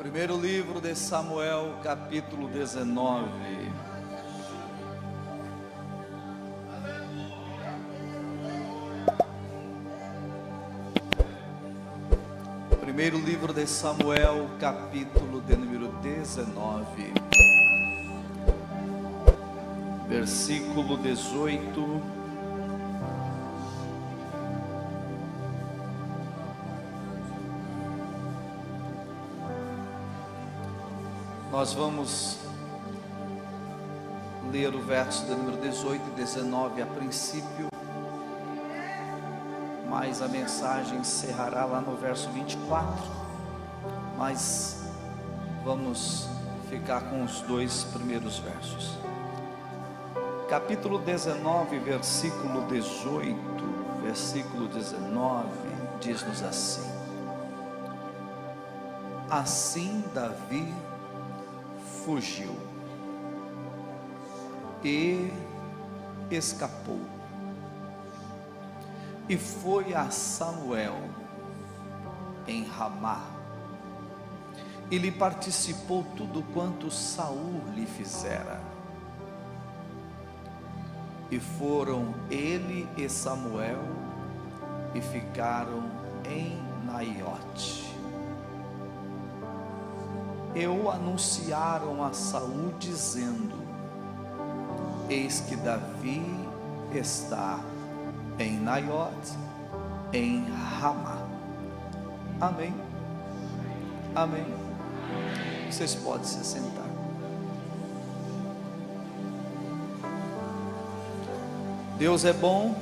Primeiro livro de Samuel, capítulo 19. Primeiro livro de Samuel, capítulo de número 19, versículo 18. Nós vamos ler o verso de número 18 e 19 a princípio, mas a mensagem encerrará lá no verso 24, mas vamos ficar com os dois primeiros versos. Capítulo 19, versículo 18, versículo 19, diz-nos assim: Assim Davi fugiu e escapou, e foi a Samuel em Ramá, e lhe participou tudo quanto Saul lhe fizera. E foram ele e Samuel e ficaram em Naiote. E o anunciaram a Saul dizendo: Eis que Davi está em Naiote, em Ramá. Amém. Amém. Vocês podem se sentar. Deus é bom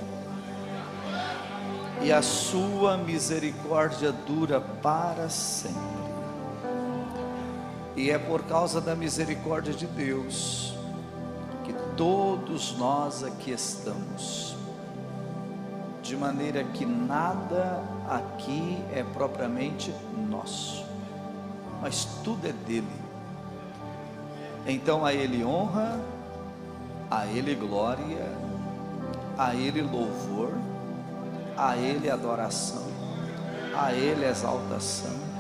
e a sua misericórdia dura para sempre. E é por causa da misericórdia de Deus que todos nós aqui estamos, de maneira que nada aqui é propriamente nosso, mas tudo é dele. Então a ele honra, a ele glória, a ele louvor, a ele adoração, a ele exaltação,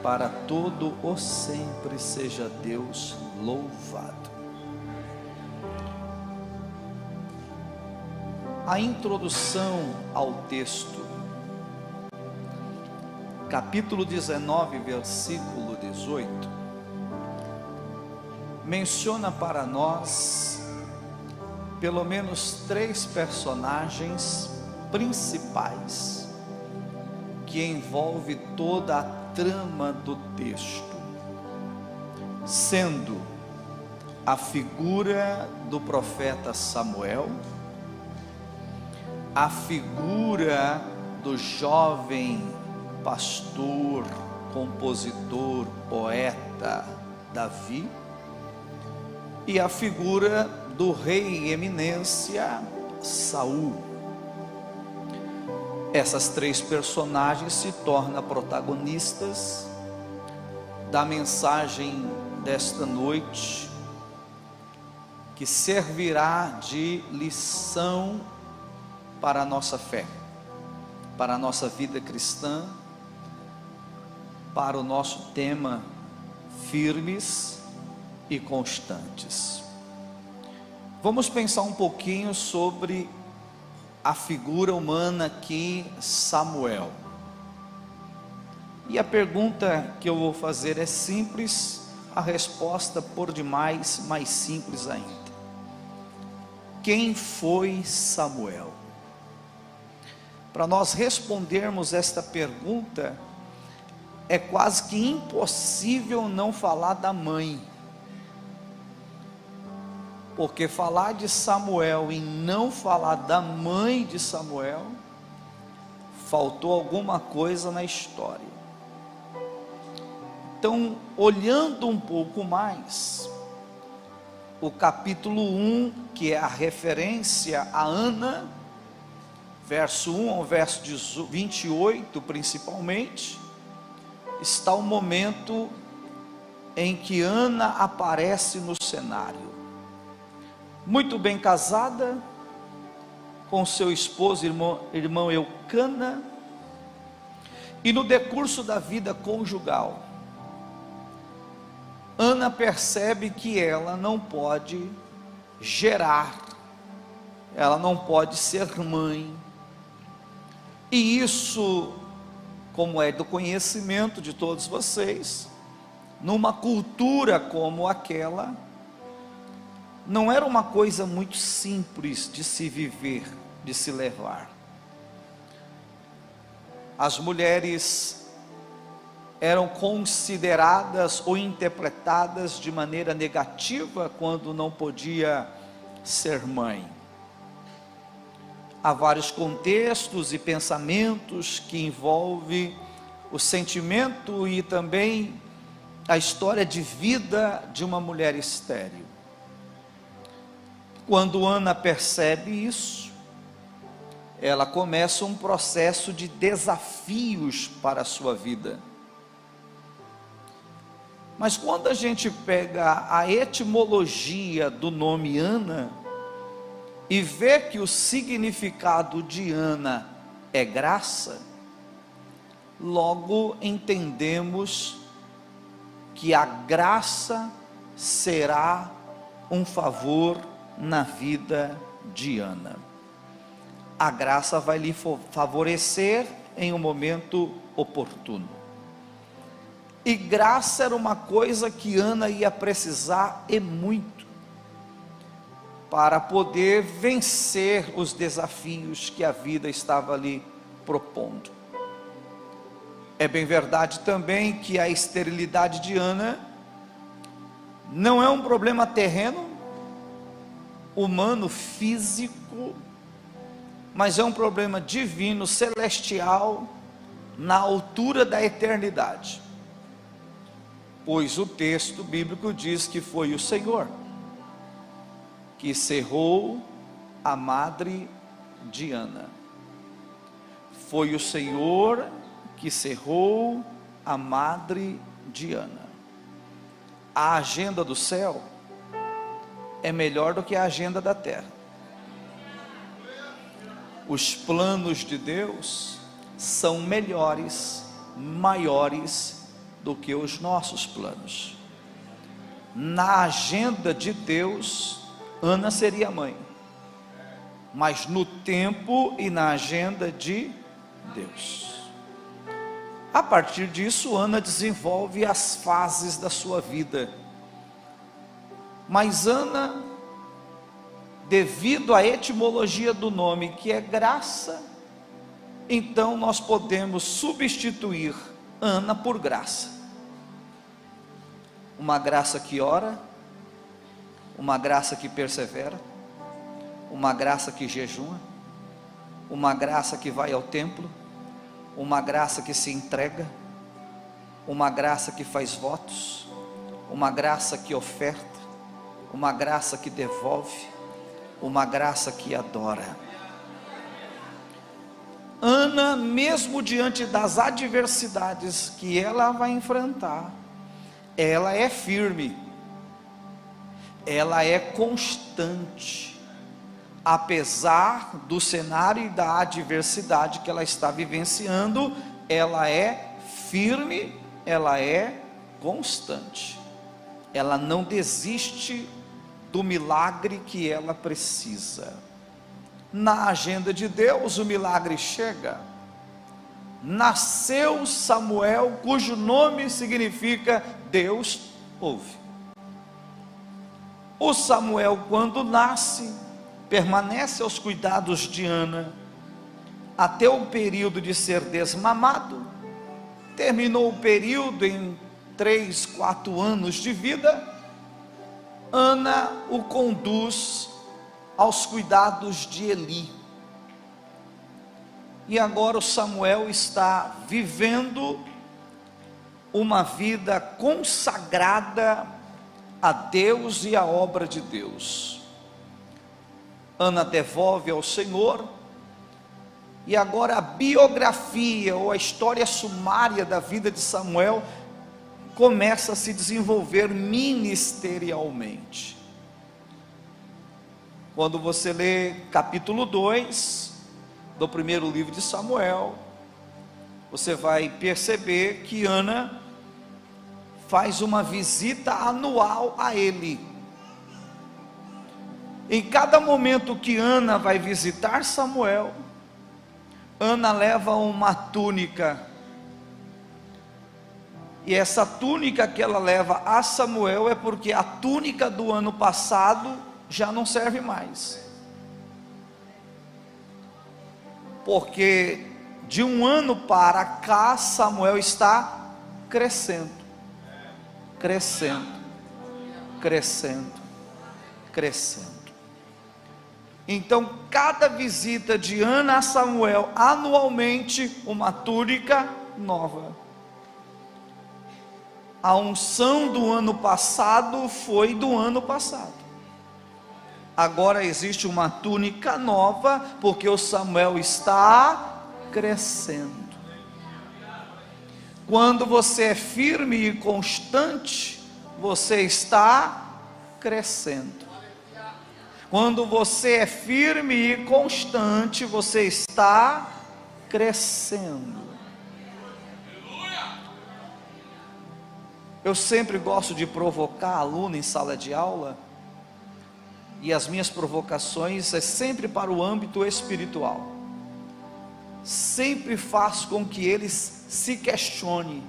para todo o sempre seja Deus louvado. A introdução ao texto, capítulo 19, versículo 18, menciona para nós pelo menos 3 personagens principais que envolve toda a trama do texto, sendo a figura do profeta Samuel, a figura do jovem pastor, compositor, poeta Davi, e a figura do rei em eminência Saul. Essas 3 personagens se tornam protagonistas da mensagem desta noite, que servirá de lição para a nossa fé, para a nossa vida cristã, para o nosso tema firmes e constantes. Vamos pensar um pouquinho sobre a figura humana aqui, Samuel. E a pergunta que eu vou fazer é simples, a resposta por demais mais simples ainda. Quem foi Samuel? Para nós respondermos esta pergunta, é quase que impossível não falar da mãe. Porque falar de Samuel e não falar da mãe de Samuel, faltou alguma coisa na história. Então, olhando um pouco mais, o capítulo 1, que é a referência a Ana, verso 1 ao verso 28 principalmente, está o momento em que Ana aparece no cenário. Muito bem casada, com seu esposo, irmão Eucana, e no decurso da vida conjugal, Ana percebe que ela não pode gerar, ela não pode ser mãe, e isso, como é do conhecimento de todos vocês, numa cultura como aquela, não era uma coisa muito simples de se viver, de se levar. As mulheres eram consideradas ou interpretadas de maneira negativa quando não podia ser mãe. Há vários contextos e pensamentos que envolvem o sentimento e também a história de vida de uma mulher estéril. Quando Ana percebe isso, ela começa um processo de desafios para a sua vida. Mas quando a gente pega a etimologia do nome Ana e vê que o significado de Ana é graça, logo entendemos que a graça será um favor na vida de Ana. A graça vai lhe favorecer em um momento oportuno. E graça era uma coisa que Ana ia precisar e muito, para poder vencer os desafios que a vida estava lhe propondo. É bem verdade também que a esterilidade de Ana não é um problema terreno, humano, físico, mas é um problema divino, celestial, na altura da eternidade. Pois o texto bíblico diz que foi o Senhor que cerrou a madre de Ana. Foi o Senhor que cerrou a madre de Ana. A agenda do céu é melhor do que a agenda da terra. Os planos de Deus são melhores, maiores do que os nossos planos. Na agenda de Deus, Ana seria mãe, mas no tempo e na agenda de Deus. A partir disso, Ana desenvolve as fases da sua vida. Mas Ana, devido à etimologia do nome, que é graça, então nós podemos substituir Ana por graça. Uma graça que ora, uma graça que persevera, uma graça que jejua, uma graça que vai ao templo, uma graça que se entrega, uma graça que faz votos, uma graça que oferta, uma graça que devolve, uma graça que adora. Ana, mesmo diante das adversidades que ela vai enfrentar, ela é firme, ela é constante, apesar do cenário e da adversidade que ela está vivenciando, ela é firme, ela é constante, ela não desiste do milagre que ela precisa. Na agenda de Deus, o milagre chega. Nasceu Samuel, cujo nome significa Deus ouve. O Samuel, quando nasce, permanece aos cuidados de Ana, até o período de ser desmamado. Terminou o período em 3, 4 anos de vida. Ana o conduz aos cuidados de Eli. E agora o Samuel está vivendo uma vida consagrada a Deus e à obra de Deus. Ana devolve ao Senhor, e agora a biografia ou a história sumária da vida de Samuel começa a se desenvolver ministerialmente. Quando você lê capítulo 2 do primeiro livro de Samuel, você vai perceber que Ana faz uma visita anual a ele. Em cada momento que Ana vai visitar Samuel, Ana leva uma túnica, e essa túnica que ela leva a Samuel é porque a túnica do ano passado já não serve mais, porque de um ano para cá Samuel está crescendo, crescendo, crescendo, crescendo. Então cada visita de Ana a Samuel, anualmente uma túnica nova. A unção do ano passado foi do ano passado. Agora existe uma túnica nova, porque o Samuel está crescendo. Quando você é firme e constante, você está crescendo. Quando você é firme e constante, você está crescendo. Eu sempre gosto de provocar aluno em sala de aula, e as minhas provocações é sempre para o âmbito espiritual. Sempre faço com que eles se questionem: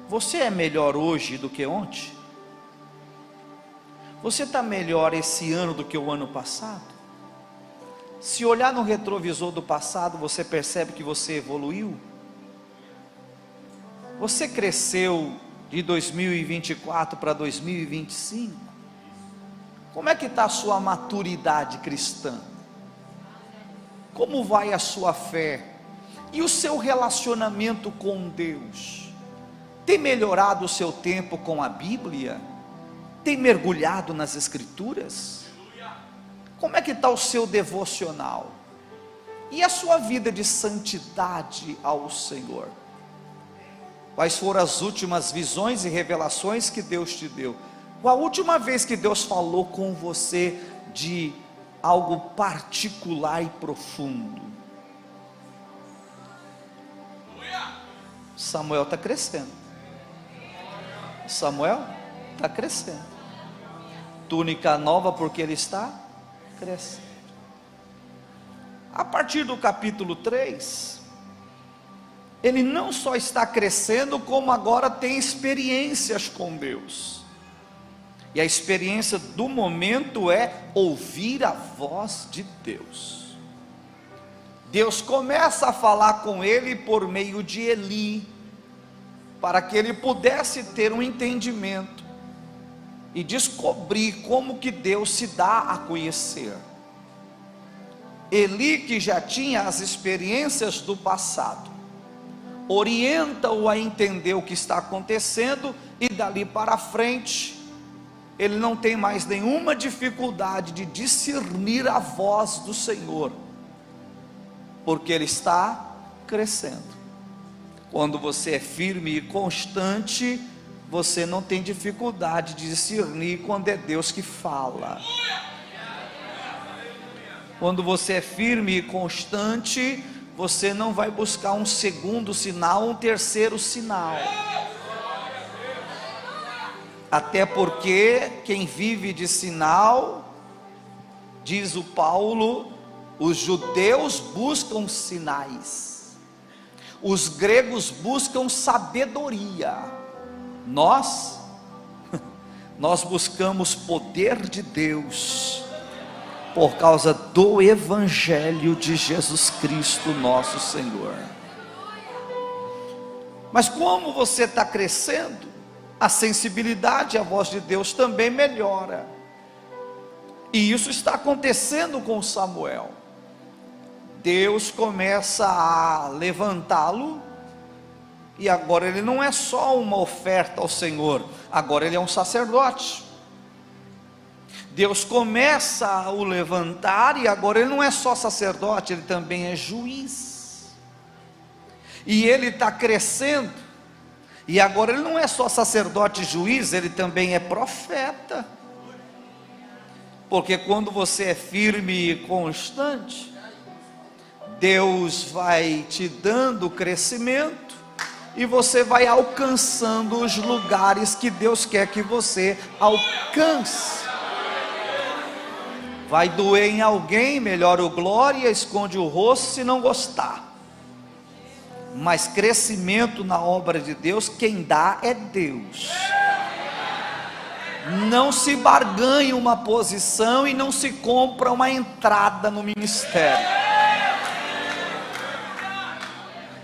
você é melhor hoje do que ontem? Você está melhor esse ano do que o ano passado? Se olhar no retrovisor do passado, você percebe que você evoluiu? Você cresceu de 2024 para 2025? Como é que está a sua maturidade cristã? Como vai a sua fé? E o seu relacionamento com Deus? Tem melhorado o seu tempo com a Bíblia? Tem mergulhado nas Escrituras? Como é que está o seu devocional? E a sua vida de santidade ao Senhor? Quais foram as últimas visões e revelações que Deus te deu? Qual a última vez que Deus falou com você de algo particular e profundo? Samuel está crescendo. Samuel está crescendo. Túnica nova porque ele está crescendo. A partir do capítulo 3, ele não só está crescendo, como agora tem experiências com Deus. E a experiência do momento é ouvir a voz de Deus. Deus começa a falar com ele por meio de Eli, para que ele pudesse ter um entendimento e descobrir como que Deus se dá a conhecer. Eli, que já tinha as experiências do passado, orienta-o a entender o que está acontecendo, e dali para frente ele não tem mais nenhuma dificuldade de discernir a voz do Senhor, porque ele está crescendo. Quando você é firme e constante, você não tem dificuldade de discernir quando é Deus que fala. Quando você é firme e constante, você não vai buscar um segundo sinal, um terceiro sinal. Até porque quem vive de sinal, diz o Paulo, os judeus buscam sinais, os gregos buscam sabedoria, nós buscamos poder de Deus, por causa do Evangelho de Jesus Cristo nosso Senhor. Mas como você está crescendo, a sensibilidade à voz de Deus também melhora, e isso está acontecendo com Samuel. Deus começa a levantá-lo, e agora ele não é só uma oferta ao Senhor, agora ele é um sacerdote. Deus começa a o levantar, e agora ele não é só sacerdote, ele também é juiz. E ele está crescendo, e agora ele não é só sacerdote e juiz, ele também é profeta. Porque quando você é firme e constante, Deus vai te dando crescimento, e você vai alcançando os lugares que Deus quer que você alcance. Vai doer em alguém, melhora o glória, esconde o rosto se não gostar. Mas crescimento na obra de Deus, quem dá é Deus. Não se barganha uma posição e não se compra uma entrada no ministério.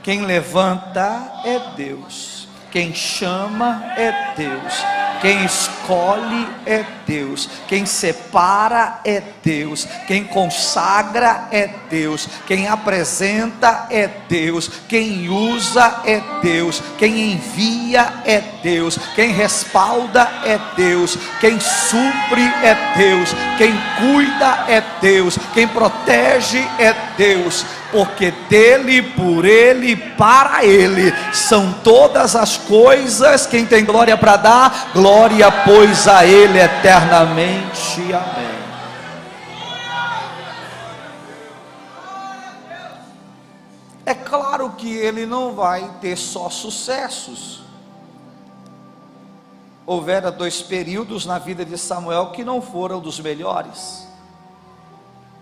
Quem levanta é Deus, quem chama é Deus, quem escolhe é Deus, quem separa é Deus, quem consagra é Deus, quem apresenta é Deus, quem usa é Deus, quem envia é Deus, quem respalda é Deus, quem supre é Deus, quem cuida é Deus, quem protege é Deus, porque dele, por ele, para ele são todas as coisas. Quem tem glória para dar, glória pois a ele eternamente, amém. É claro que ele não vai ter só sucessos. Houvera 2 períodos na vida de Samuel que não foram dos melhores.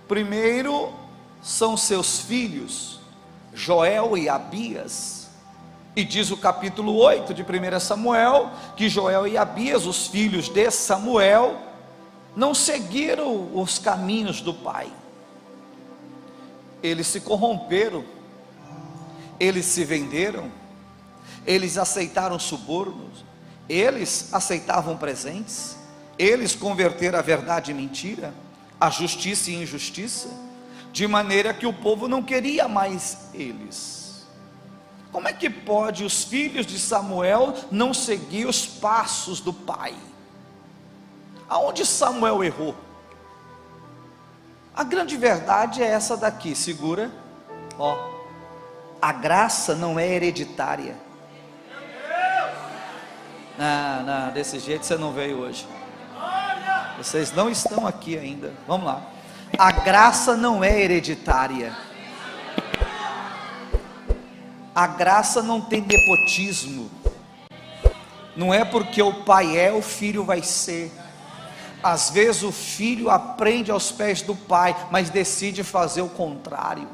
Primeiro são seus filhos, Joel e Abias, e diz o capítulo 8 de 1 Samuel, que Joel e Abias, os filhos de Samuel, não seguiram os caminhos do pai, eles se corromperam, eles se venderam, eles aceitaram subornos, eles aceitavam presentes, eles converteram a verdade em mentira, a justiça em injustiça, de maneira que o povo não queria mais eles. Como é que pode os filhos de Samuel não seguir os passos do pai? Aonde Samuel errou? A grande verdade é essa daqui, segura, ó, a graça não é hereditária. Não, desse jeito você não veio hoje, vocês não estão aqui ainda, vamos lá. A graça não é hereditária. A graça não tem nepotismo. Não é porque o pai é, o filho vai ser. Às vezes o filho aprende aos pés do pai, mas decide fazer o contrário.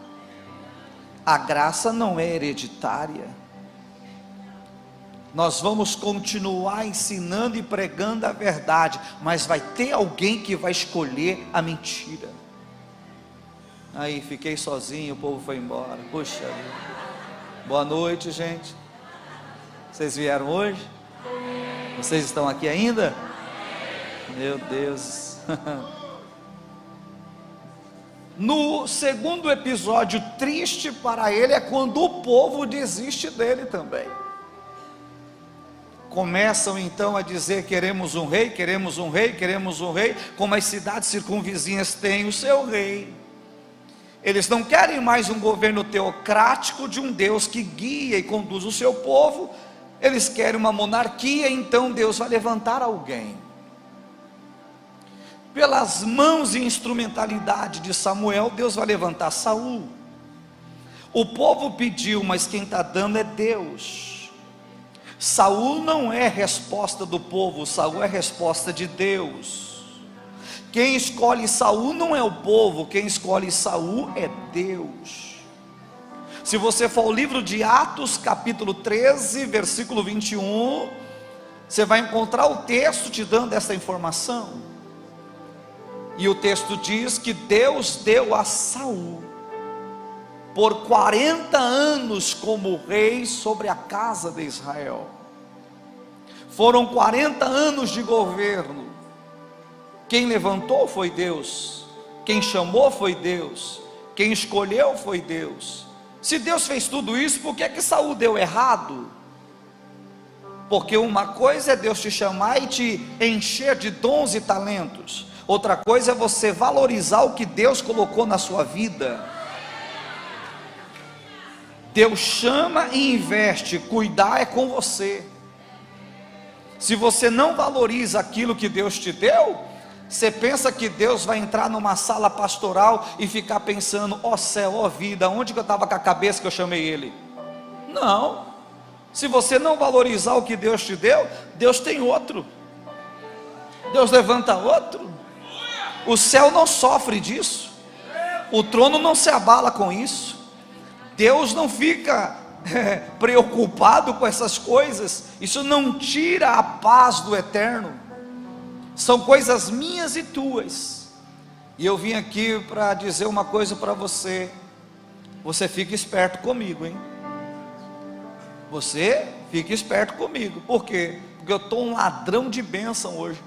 A graça não é hereditária. Nós vamos continuar ensinando e pregando a verdade, mas vai ter alguém que vai escolher a mentira. Aí fiquei sozinho, o povo foi embora. Puxa vida. Boa noite, gente. Vocês vieram hoje? Vocês estão aqui ainda? Meu Deus. No segundo episódio triste para ele é quando o povo desiste dele também. Começam então a dizer: queremos um rei, queremos um rei, queremos um rei. Como as cidades circunvizinhas têm o seu rei, eles não querem mais um governo teocrático de um Deus que guia e conduz o seu povo. Eles querem uma monarquia. Então Deus vai levantar alguém. Pelas mãos e instrumentalidade de Samuel, Deus vai levantar Saul. O povo pediu, mas quem está dando é Deus. Saul não é resposta do povo, Saul é resposta de Deus. Quem escolhe Saul não é o povo, quem escolhe Saul é Deus. Se você for ao livro de Atos, capítulo 13, versículo 21, você vai encontrar o texto te dando essa informação. E o texto diz que Deus deu a Saul por 40 anos como rei sobre a casa de Israel. Foram 40 anos de governo. Quem levantou foi Deus, quem chamou foi Deus, quem escolheu foi Deus. Se Deus fez tudo isso, por que que Saul deu errado? Porque uma coisa é Deus te chamar e te encher de dons e talentos, outra coisa é você valorizar o que Deus colocou na sua vida. Deus chama e investe, cuidar é com você. Se você não valoriza aquilo que Deus te deu, você pensa que Deus vai entrar numa sala pastoral e ficar pensando: ó céu, ó vida, onde que eu estava com a cabeça que eu chamei ele? Não. Se você não valorizar o que Deus te deu, Deus tem outro. Deus levanta outro. O céu não sofre disso. O trono não se abala com isso. Deus não fica preocupado com essas coisas. Isso não tira a paz do eterno. São coisas minhas e tuas. E eu vim aqui para dizer uma coisa para você. Você fica esperto comigo, hein? Você fica esperto comigo. Por quê? Porque eu estou um ladrão de bênção hoje.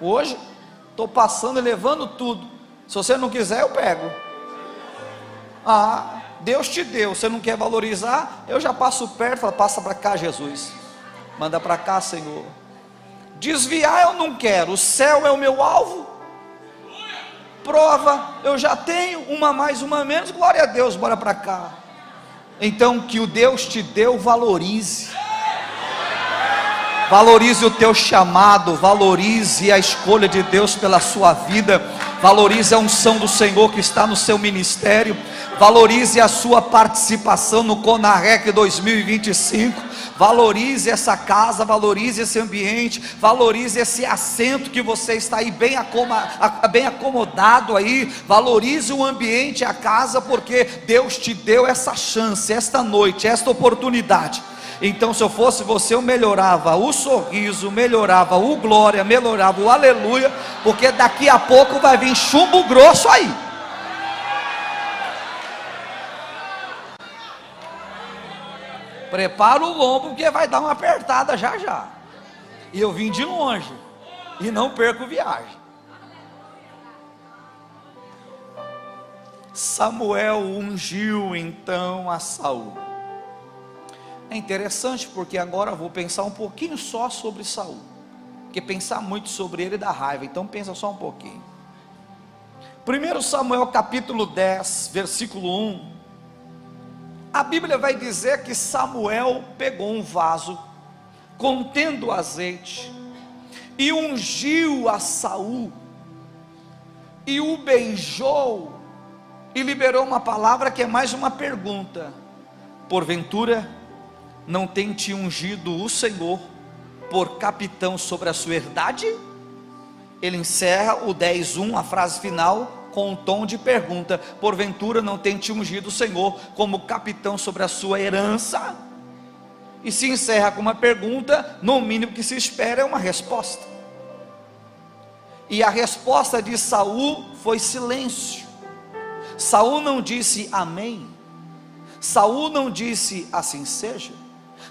Hoje estou passando e levando tudo. Se você não quiser, eu pego. Ah, Deus te deu, você não quer valorizar, eu já passo perto, falo, passa para cá, Jesus. Manda para cá, Senhor. Desviar eu não quero, o céu é o meu alvo. Prova, eu já tenho, uma mais, uma menos, glória a Deus, bora para cá. Então que o Deus te deu, valorize. Valorize o teu chamado, valorize a escolha de Deus pela sua vida, valorize a unção do Senhor que está no seu ministério, valorize a sua participação no Conarec 2025, valorize essa casa, valorize esse ambiente, valorize esse assento que você está aí bem acomodado aí, valorize o ambiente, a casa, porque Deus te deu essa chance, esta noite, esta oportunidade. Então, se eu fosse você, eu melhorava o sorriso, melhorava o glória, melhorava o aleluia, porque daqui a pouco vai vir chumbo grosso aí. Prepara o lombo, porque vai dar uma apertada já já. E eu vim de longe, e não perco viagem. Samuel ungiu então a Saul. É interessante porque agora eu vou pensar um pouquinho só sobre Saul, porque pensar muito sobre ele dá raiva, então pensa só um pouquinho. 1 Samuel capítulo 10, versículo 1, a Bíblia vai dizer que Samuel pegou um vaso contendo azeite e ungiu a Saul, e o beijou, e liberou uma palavra que é mais uma pergunta: porventura não tem te ungido o Senhor por capitão sobre a sua herdade? Ele encerra o 10:1, a frase final, com um tom de pergunta: porventura não tem te ungido o Senhor como capitão sobre a sua herança? E se encerra com uma pergunta, no mínimo que se espera é uma resposta. E a resposta de Saul foi silêncio. Saul não disse amém. Saul não disse assim seja.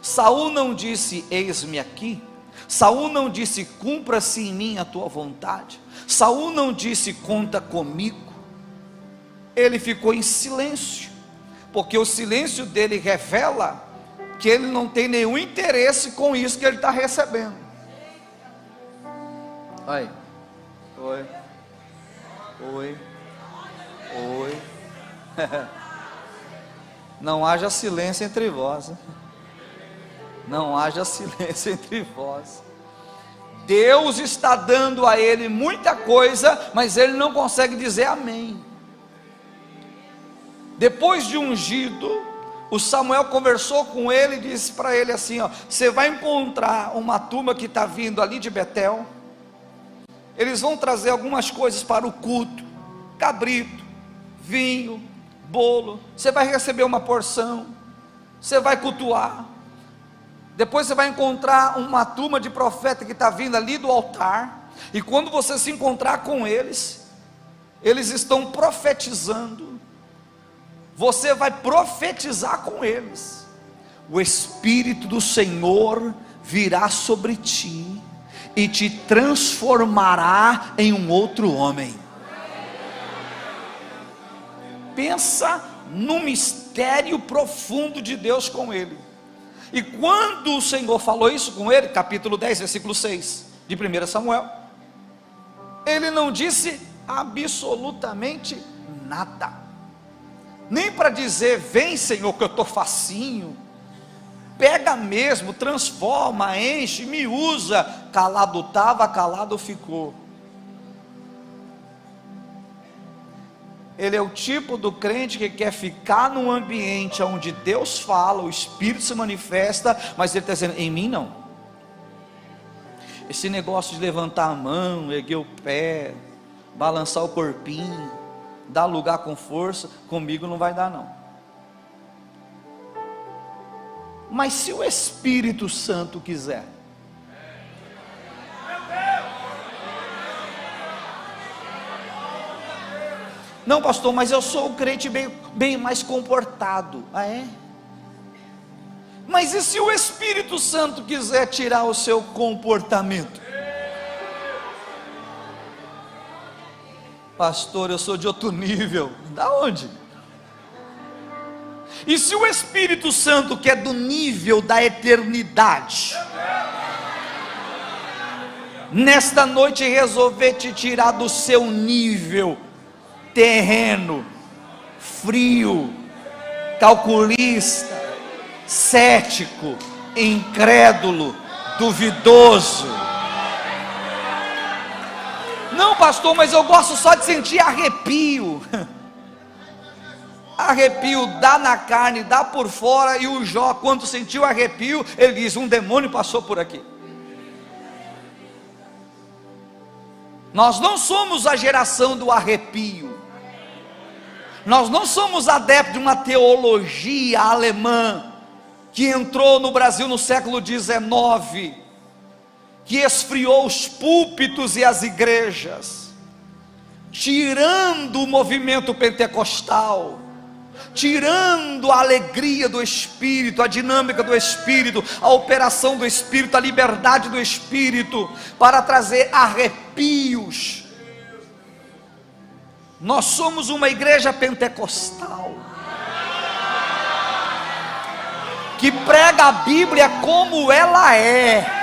Saul não disse eis-me aqui. Saul não disse cumpra-se em mim a tua vontade. Saul não disse conta comigo. Ele ficou em silêncio, porque o silêncio dele revela que ele não tem nenhum interesse com isso que ele está recebendo. Oi, oi, oi, oi. Não haja silêncio entre vós. Não haja silêncio entre vós. Deus está dando a ele muita coisa, mas ele não consegue dizer amém. Depois de ungido, o Samuel conversou com ele e disse para ele assim: ó, você vai encontrar uma turma que está vindo ali de Betel. Eles vão trazer algumas coisas para o culto: cabrito, vinho, bolo. Você vai receber uma porção, você vai cultuar. Depois você vai encontrar uma turma de profeta que está vindo ali do altar, e quando você se encontrar com eles, eles estão profetizando, você vai profetizar com eles. O Espírito do Senhor virá sobre ti e te transformará em um outro homem. Pensa no mistério profundo de Deus com ele. E quando o Senhor falou isso com ele, capítulo 10, versículo 6 de 1 Samuel, ele não disse absolutamente nada, nem para dizer: vem Senhor que eu estou facinho, pega mesmo, transforma, enche, me usa. Calado estava, calado ficou. ele é o tipo do crente que quer ficar num ambiente onde Deus fala, o Espírito se manifesta, mas ele está dizendo, em mim não. Esse negócio de levantar a mão, erguer o pé, balançar o corpinho, dar lugar com força, comigo não vai dar não. Mas se o Espírito Santo quiser, não pastor, mas eu sou um crente bem mais comportado. Ah é? Mas e se o Espírito Santo quiser tirar o seu comportamento? Pastor, eu sou de outro nível. Da onde? E se o Espírito Santo, que é do nível da eternidade, nesta noite resolver te tirar do seu nível terreno, frio, calculista, cético, incrédulo, duvidoso. Não pastor, mas eu gosto só de sentir arrepio. Arrepio dá na carne, dá por fora. E o Jó, quando sentiu arrepio, ele diz, um demônio passou por aqui. Nós não somos a geração do arrepio. Nós não somos adeptos de uma teologia alemã que entrou no Brasil no século XIX, que esfriou os púlpitos e as igrejas, tirando o movimento pentecostal, tirando a alegria do Espírito, a dinâmica do Espírito, a operação do Espírito, a liberdade do Espírito, para trazer arrepios. Nós somos uma igreja pentecostal, que prega a Bíblia como ela é.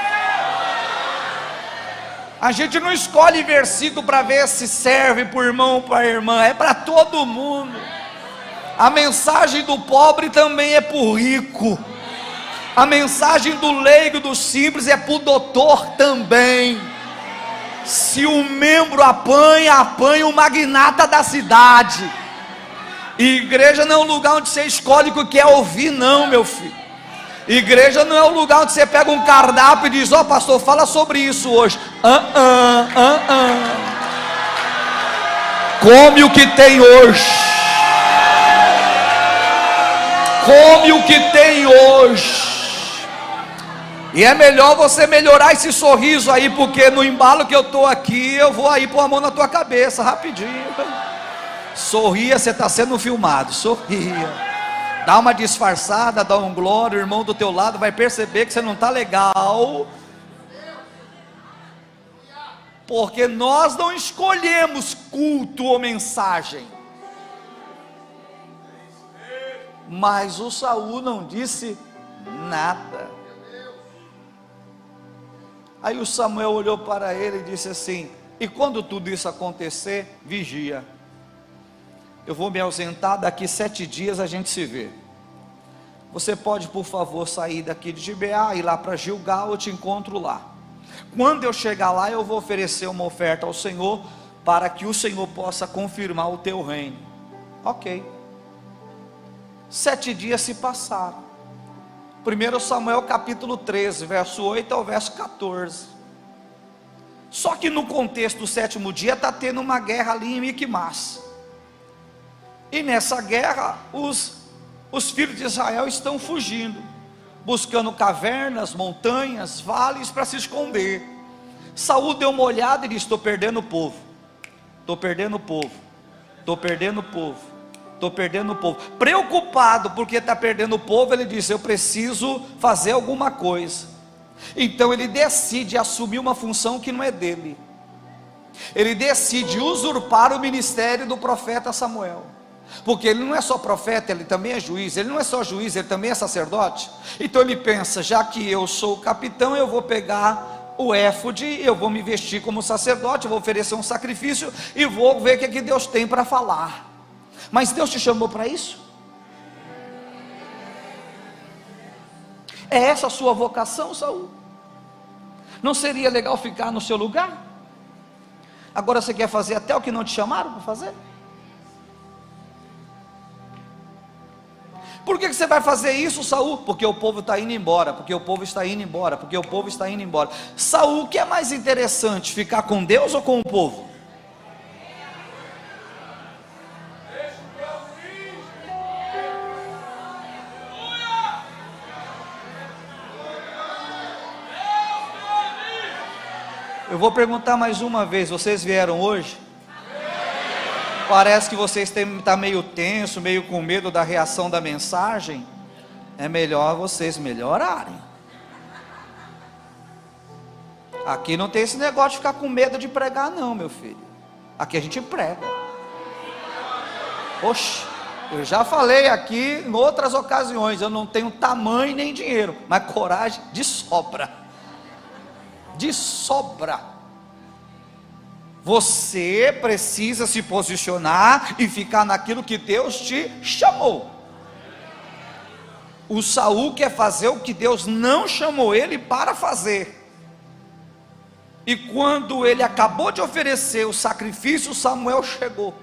A gente não escolhe versículo para ver se serve para o irmão ou para a irmã, é para todo mundo. A mensagem do pobre também é para o rico. A mensagem do leigo, do simples, é para o doutor também. Se um membro apanha o magnata da cidade. Igreja não é um lugar onde você escolhe o que quer ouvir, não, meu filho. Igreja não é um lugar onde você pega um cardápio e diz, ó pastor, fala sobre isso hoje. Come o que tem hoje. Come o que tem hoje. E é melhor você melhorar esse sorriso aí, porque no embalo que eu estou aqui, eu vou aí pôr a mão na tua cabeça, rapidinho. Sorria, você está sendo filmado, sorria. Dá uma disfarçada, dá um glória, o irmão do teu lado vai perceber que você não está legal. Porque nós não escolhemos culto ou mensagem. Mas o Saul não disse nada. Aí o Samuel olhou para ele e disse assim, e quando tudo isso acontecer, vigia. Eu vou me ausentar, daqui 7 dias a gente se vê. Você pode por favor sair daqui de Gibeá, ir lá para Gilgal, eu te encontro lá. Quando eu chegar lá, eu vou oferecer uma oferta ao Senhor, para que o Senhor possa confirmar o teu reino. Ok. 7 dias se passaram. 1 Samuel capítulo 13, verso 8 ao verso 14. Só que no contexto do 7º dia, está tendo uma guerra ali em Miquimás. E nessa guerra, os filhos de Israel estão fugindo, buscando cavernas, montanhas, vales para se esconder. Saul deu uma olhada e disse, estou perdendo o povo. Estou perdendo o povo. Estou perdendo o povo. Estou perdendo o povo. Preocupado porque está perdendo o povo, ele disse, eu preciso fazer alguma coisa. Então ele decide assumir uma função que não é dele. Ele decide usurpar o ministério do profeta Samuel. Porque ele não é só profeta, ele também é juiz. Ele não é só juiz, ele também é sacerdote. Então ele pensa, já que eu sou o capitão, eu vou pegar o éfode, eu vou me vestir como sacerdote, eu vou oferecer um sacrifício e vou ver o que Deus tem para falar. Mas Deus te chamou para isso? É essa a sua vocação, Saul? Não seria legal ficar no seu lugar? Agora você quer fazer até o que não te chamaram para fazer? Por que você vai fazer isso, Saul? Porque o povo está indo embora, porque o povo está indo embora, porque o povo está indo embora. Saul, o que é mais interessante, ficar com Deus ou com o povo? Eu vou perguntar mais uma vez, vocês vieram hoje? Parece que vocês estão meio tenso, meio com medo da reação da mensagem. É melhor vocês melhorarem. Aqui não tem esse negócio de ficar com medo de pregar não, meu filho. Aqui a gente prega. Oxe, eu já falei aqui em outras ocasiões, eu não tenho tamanho nem dinheiro, mas coragem de sobra. De sobra. Você precisa se posicionar e ficar naquilo que Deus te chamou. O Saul quer fazer o que Deus não chamou ele para fazer. E quando ele acabou de oferecer o sacrifício, Samuel chegou.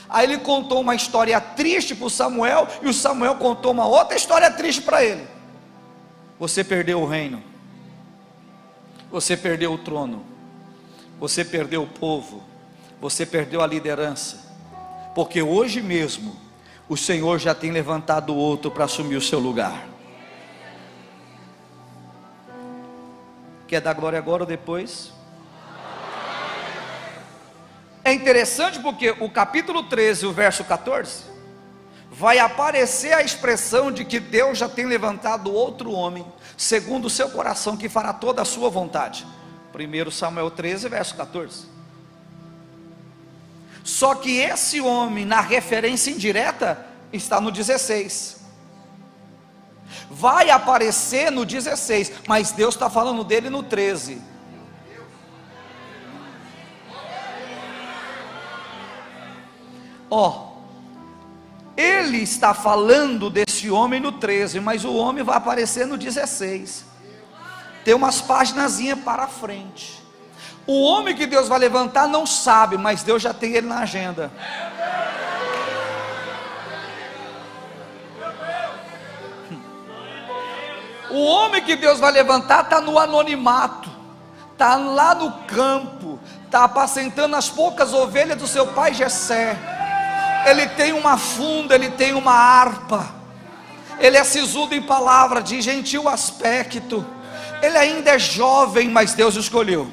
Aí ele contou uma história triste para o Samuel, e o Samuel contou uma outra história triste para ele. Você perdeu o reino. Você perdeu o trono, você perdeu o povo, você perdeu a liderança, porque hoje mesmo o Senhor já tem levantado outro para assumir o seu lugar. Quer dar glória agora ou depois? É interessante porque o capítulo 13, o verso 14, vai aparecer a expressão de que Deus já tem levantado outro homem, segundo o seu coração, que fará toda a sua vontade. 1 Samuel 13, verso 14. Só que esse homem, na referência indireta, está no 16. Vai aparecer no 16, mas Deus está falando dele no 13. Ele está falando desse homem no 13, mas o homem vai aparecer no 16. Tem umas paginazinhas para frente. O homem que Deus vai levantar não sabe, mas Deus já tem ele na agenda. O homem que Deus vai levantar está no anonimato, está lá no campo, está apacentando as poucas ovelhas do seu pai Jessé. Ele tem uma funda, ele tem uma harpa, ele é sisudo em palavra, de gentil aspecto, ele ainda é jovem, mas Deus o escolheu.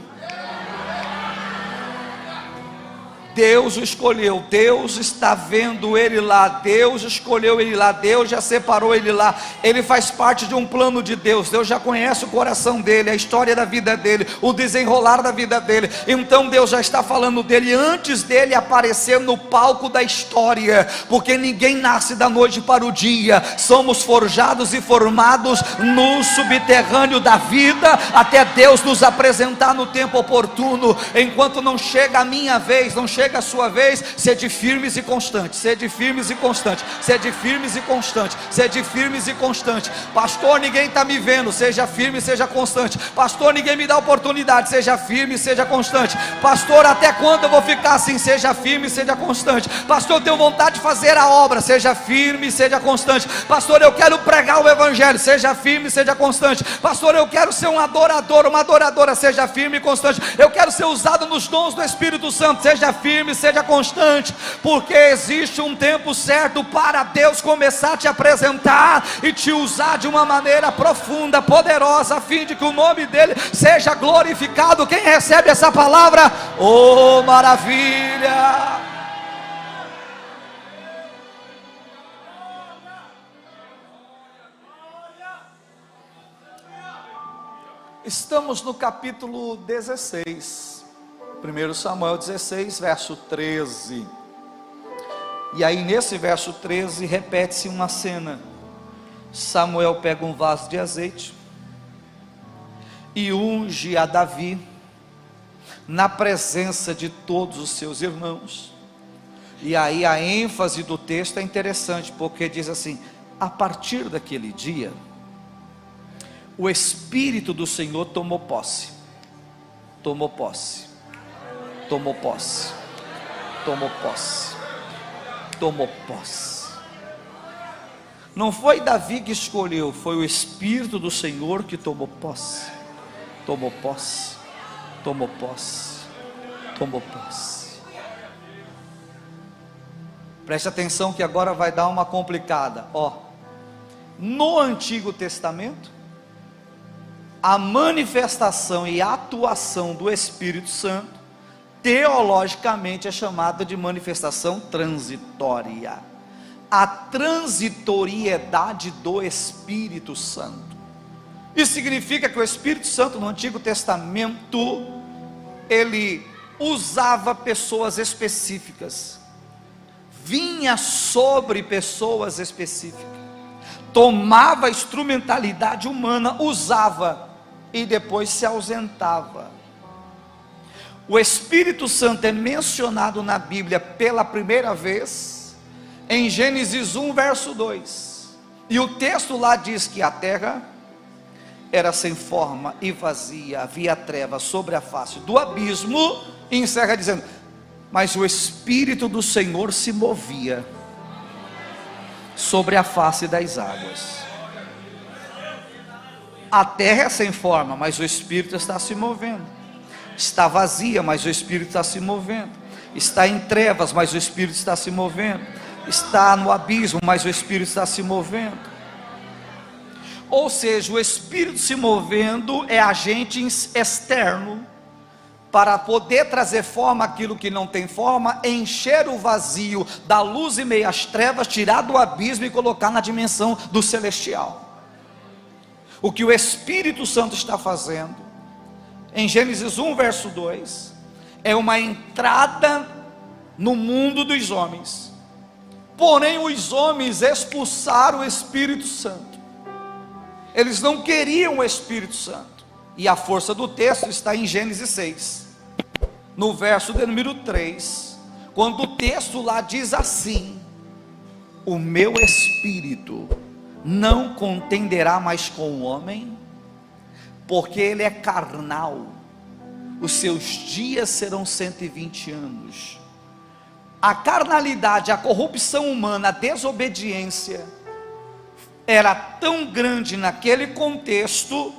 Deus o escolheu, Deus está vendo ele lá, Deus escolheu ele lá, Deus já separou ele lá, ele faz parte de um plano de Deus, Deus já conhece o coração dele, a história da vida dele, o desenrolar da vida dele, então Deus já está falando dele antes dele aparecer no palco da história, porque ninguém nasce da noite para o dia, somos forjados e formados no subterrâneo da vida, até Deus nos apresentar no tempo oportuno. Enquanto não chega a minha vez, não chega a sua vez, sede firmes e constantes, sede firmes e constantes, sede firmes e constantes, sede firmes e constantes. Pastor, ninguém está me vendo, seja firme, seja constante. Pastor, ninguém me dá oportunidade, seja firme, seja constante. Pastor, até quando eu vou ficar assim? Seja firme, seja constante. Pastor, eu tenho vontade de fazer a obra, seja firme, seja constante. Pastor, eu quero pregar o evangelho, seja firme, seja constante. Pastor, eu quero ser um adorador, uma adoradora, seja firme e constante. Eu quero ser usado nos dons do Espírito Santo, seja firme, seja constante, porque existe um tempo certo para Deus começar a te apresentar e te usar de uma maneira profunda, poderosa, a fim de que o nome dele seja glorificado. Quem recebe essa palavra? Oh, maravilha! Estamos no capítulo 16, 1 Samuel 16, verso 13. E aí nesse verso 13 repete-se uma cena. Samuel pega um vaso de azeite e unge a Davi na presença de todos os seus irmãos. E aí a ênfase do texto é interessante, porque diz assim: a partir daquele dia, o Espírito do Senhor tomou posse, tomou posse, tomou posse, tomou posse, tomou posse. Não foi Davi que escolheu, foi o Espírito do Senhor que tomou posse. Tomou posse, tomou posse, tomou posse. Preste atenção que agora vai dar uma complicada. No Antigo Testamento, a manifestação e atuação do Espírito Santo, teologicamente é chamada de manifestação transitória. A transitoriedade do Espírito Santo. Isso significa que o Espírito Santo no Antigo Testamento, ele usava pessoas específicas, vinha sobre pessoas específicas, tomava a instrumentalidade humana, usava e depois se ausentava. O Espírito Santo é mencionado na Bíblia pela primeira vez em Gênesis 1 verso 2, e o texto lá diz que a terra era sem forma e vazia, havia trevas sobre a face do abismo, e encerra dizendo: mas o Espírito do Senhor se movia sobre a face das águas. A terra é sem forma, mas o Espírito está se movendo. Está vazia, mas o Espírito está se movendo. Está em trevas, mas o Espírito está se movendo. Está no abismo, mas o Espírito está se movendo. Ou seja, o Espírito se movendo é agente externo para poder trazer forma àquilo que não tem forma, encher o vazio da luz e meio às trevas, tirar do abismo e colocar na dimensão do celestial. O que o Espírito Santo está fazendo em Gênesis 1 verso 2 é uma entrada no mundo dos homens. Porém os homens expulsaram o Espírito Santo. Eles não queriam o Espírito Santo. E a força do texto está em Gênesis 6, no verso de número 3, quando o texto lá diz assim: o meu espírito não contenderá mais com o homem, porque ele é carnal, os seus dias serão 120 anos. A carnalidade, a corrupção humana, a desobediência era tão grande naquele contexto,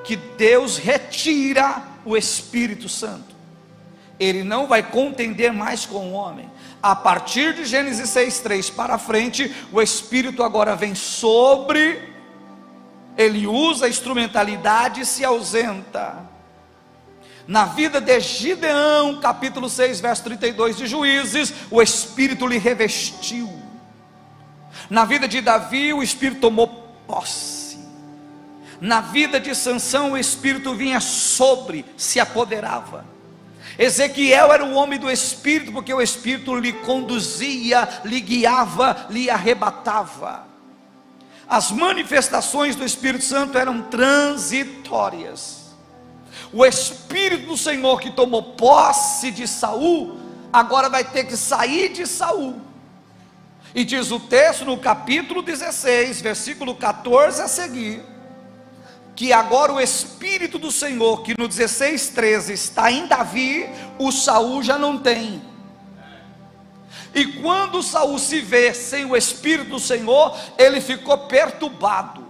que Deus retira o Espírito Santo. Ele não vai contender mais com o homem. A partir de Gênesis 6:3 para frente, o Espírito agora vem sobre, ele usa a instrumentalidade e se ausenta. Na vida de Gideão, capítulo 6, verso 32 de Juízes, o Espírito lhe revestiu. Na vida de Davi, o Espírito tomou posse. Na vida de Sansão, o Espírito vinha sobre, se apoderava. Ezequiel era o homem do Espírito, porque o Espírito lhe conduzia, lhe guiava, lhe arrebatava. As manifestações do Espírito Santo eram transitórias. O Espírito do Senhor que tomou posse de Saul, agora vai ter que sair de Saul. E diz o texto no capítulo 16, versículo 14 a seguir, que agora o Espírito do Senhor, que no 16:13 está em Davi, o Saul já não tem. E quando Saul se vê sem o Espírito do Senhor, ele ficou perturbado.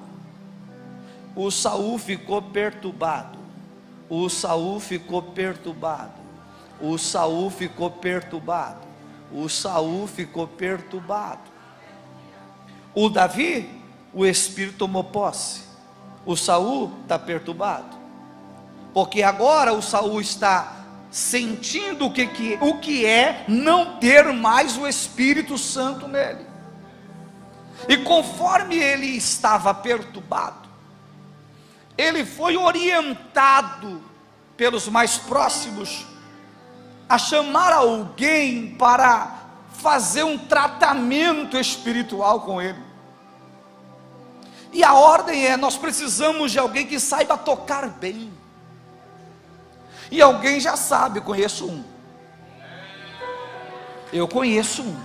O Saul ficou perturbado. O Saul ficou perturbado. O Saul ficou perturbado. O Saul ficou perturbado. O Davi, o Espírito tomou posse. O Saul está perturbado, porque agora o Saul está sentindo o que é não ter mais o Espírito Santo nele. E conforme ele estava perturbado, ele foi orientado pelos mais próximos a chamar alguém para fazer um tratamento espiritual com ele. E a ordem é: nós precisamos de alguém que saiba tocar bem. E alguém já sabe, conheço um. Eu conheço um.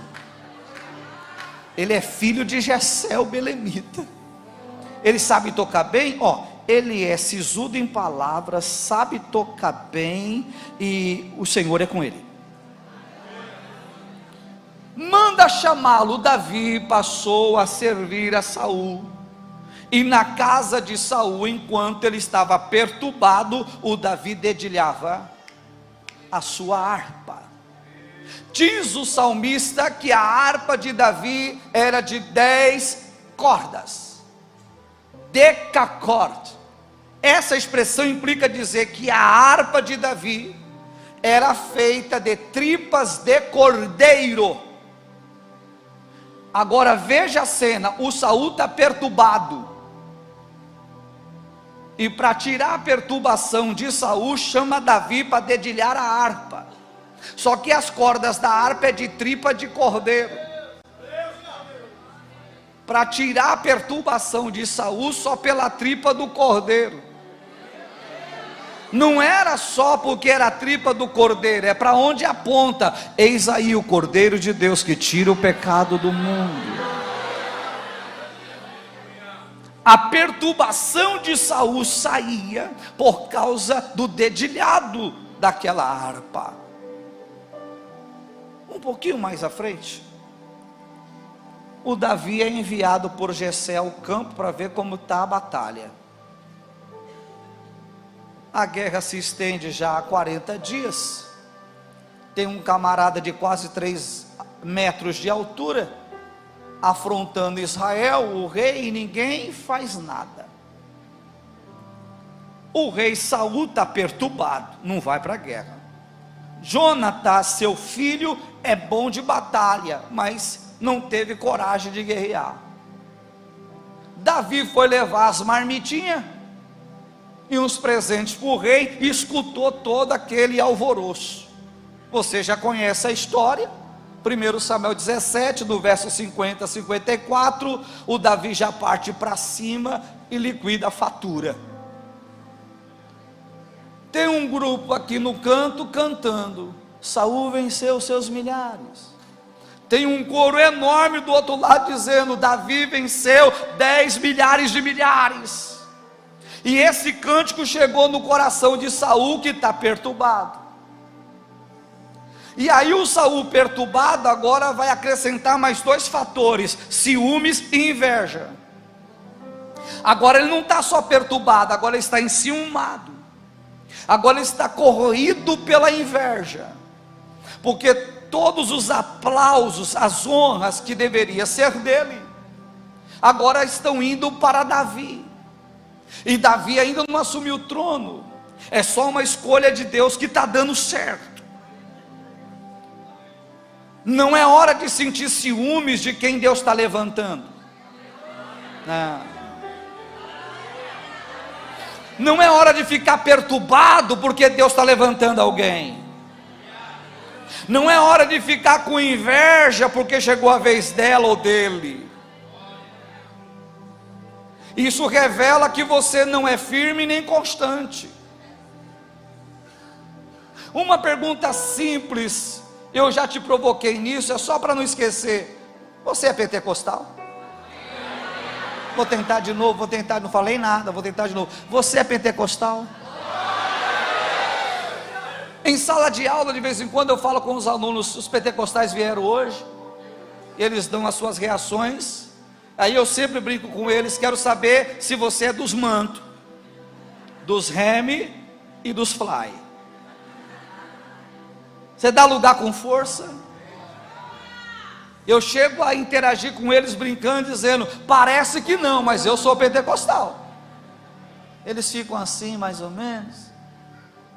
Ele é filho de Jessé o belemita. Ele sabe tocar bem, ele é sisudo em palavras, sabe tocar bem, e o Senhor é com ele. Manda manda chamá-lo. Davi passou a servir a Saul, e na casa de Saul, enquanto ele estava perturbado, o Davi dedilhava a sua harpa. Diz o salmista que a harpa de Davi era de 10 cordas, decacorde. Essa expressão implica dizer que a harpa de Davi era feita de tripas de cordeiro. Agora veja a cena: o Saul está perturbado, e para tirar a perturbação de Saul, chama Davi para dedilhar a harpa. Só que as cordas da harpa é de tripa de cordeiro. Para tirar a perturbação de Saul só pela tripa do cordeiro. Não era só porque era a tripa do cordeiro, é para onde aponta: eis aí o Cordeiro de Deus que tira o pecado do mundo. A perturbação de Saul saía por causa do dedilhado daquela harpa. Um pouquinho mais à frente, o Davi é enviado por Jessé ao campo para ver como está a batalha. A guerra se estende já há 40 dias. Tem um camarada de quase 3 metros de altura afrontando Israel, o rei, e ninguém faz nada. O rei Saul está perturbado, não vai para a guerra. Jonatas, seu filho, é bom de batalha, mas não teve coragem de guerrear. Davi foi levar as marmitinhas e uns presentes para o rei, e escutou todo aquele alvoroço. Você já conhece a história. 1 Samuel 17, do verso 50 a 54, o Davi já parte para cima e liquida a fatura. Tem um grupo aqui no canto cantando: Saul venceu seus milhares. Tem um coro enorme do outro lado dizendo: Davi venceu 10 milhares de milhares. E esse cântico chegou no coração de Saul, que está perturbado. E aí o Saul perturbado agora vai acrescentar mais 2 fatores: ciúmes e inveja. Agora ele não está só perturbado, agora ele está enciumado. Agora ele está corroído pela inveja, porque todos os aplausos, as honras que deveria ser dele, agora estão indo para Davi. E Davi ainda não assumiu o trono. É só uma escolha de Deus que está dando certo. Não é hora de sentir ciúmes de quem Deus está levantando. Não é hora de ficar perturbado porque Deus está levantando alguém. Não é hora de ficar com inveja porque chegou a vez dela ou dele. Isso revela que você não é firme nem constante. Uma pergunta simples, eu já te provoquei nisso, é só para não esquecer: você é pentecostal? Vou tentar de novo, não falei nada, vou tentar de novo. Você é pentecostal? Em sala de aula, de vez em quando, eu falo com os alunos: os pentecostais vieram hoje, eles dão as suas reações, aí eu sempre brinco com eles, quero saber se você é dos manto, dos reme e dos fly. Você dá lugar com força? Eu chego a interagir com eles brincando, dizendo: parece que não, mas eu sou pentecostal. Eles ficam assim, mais ou menos.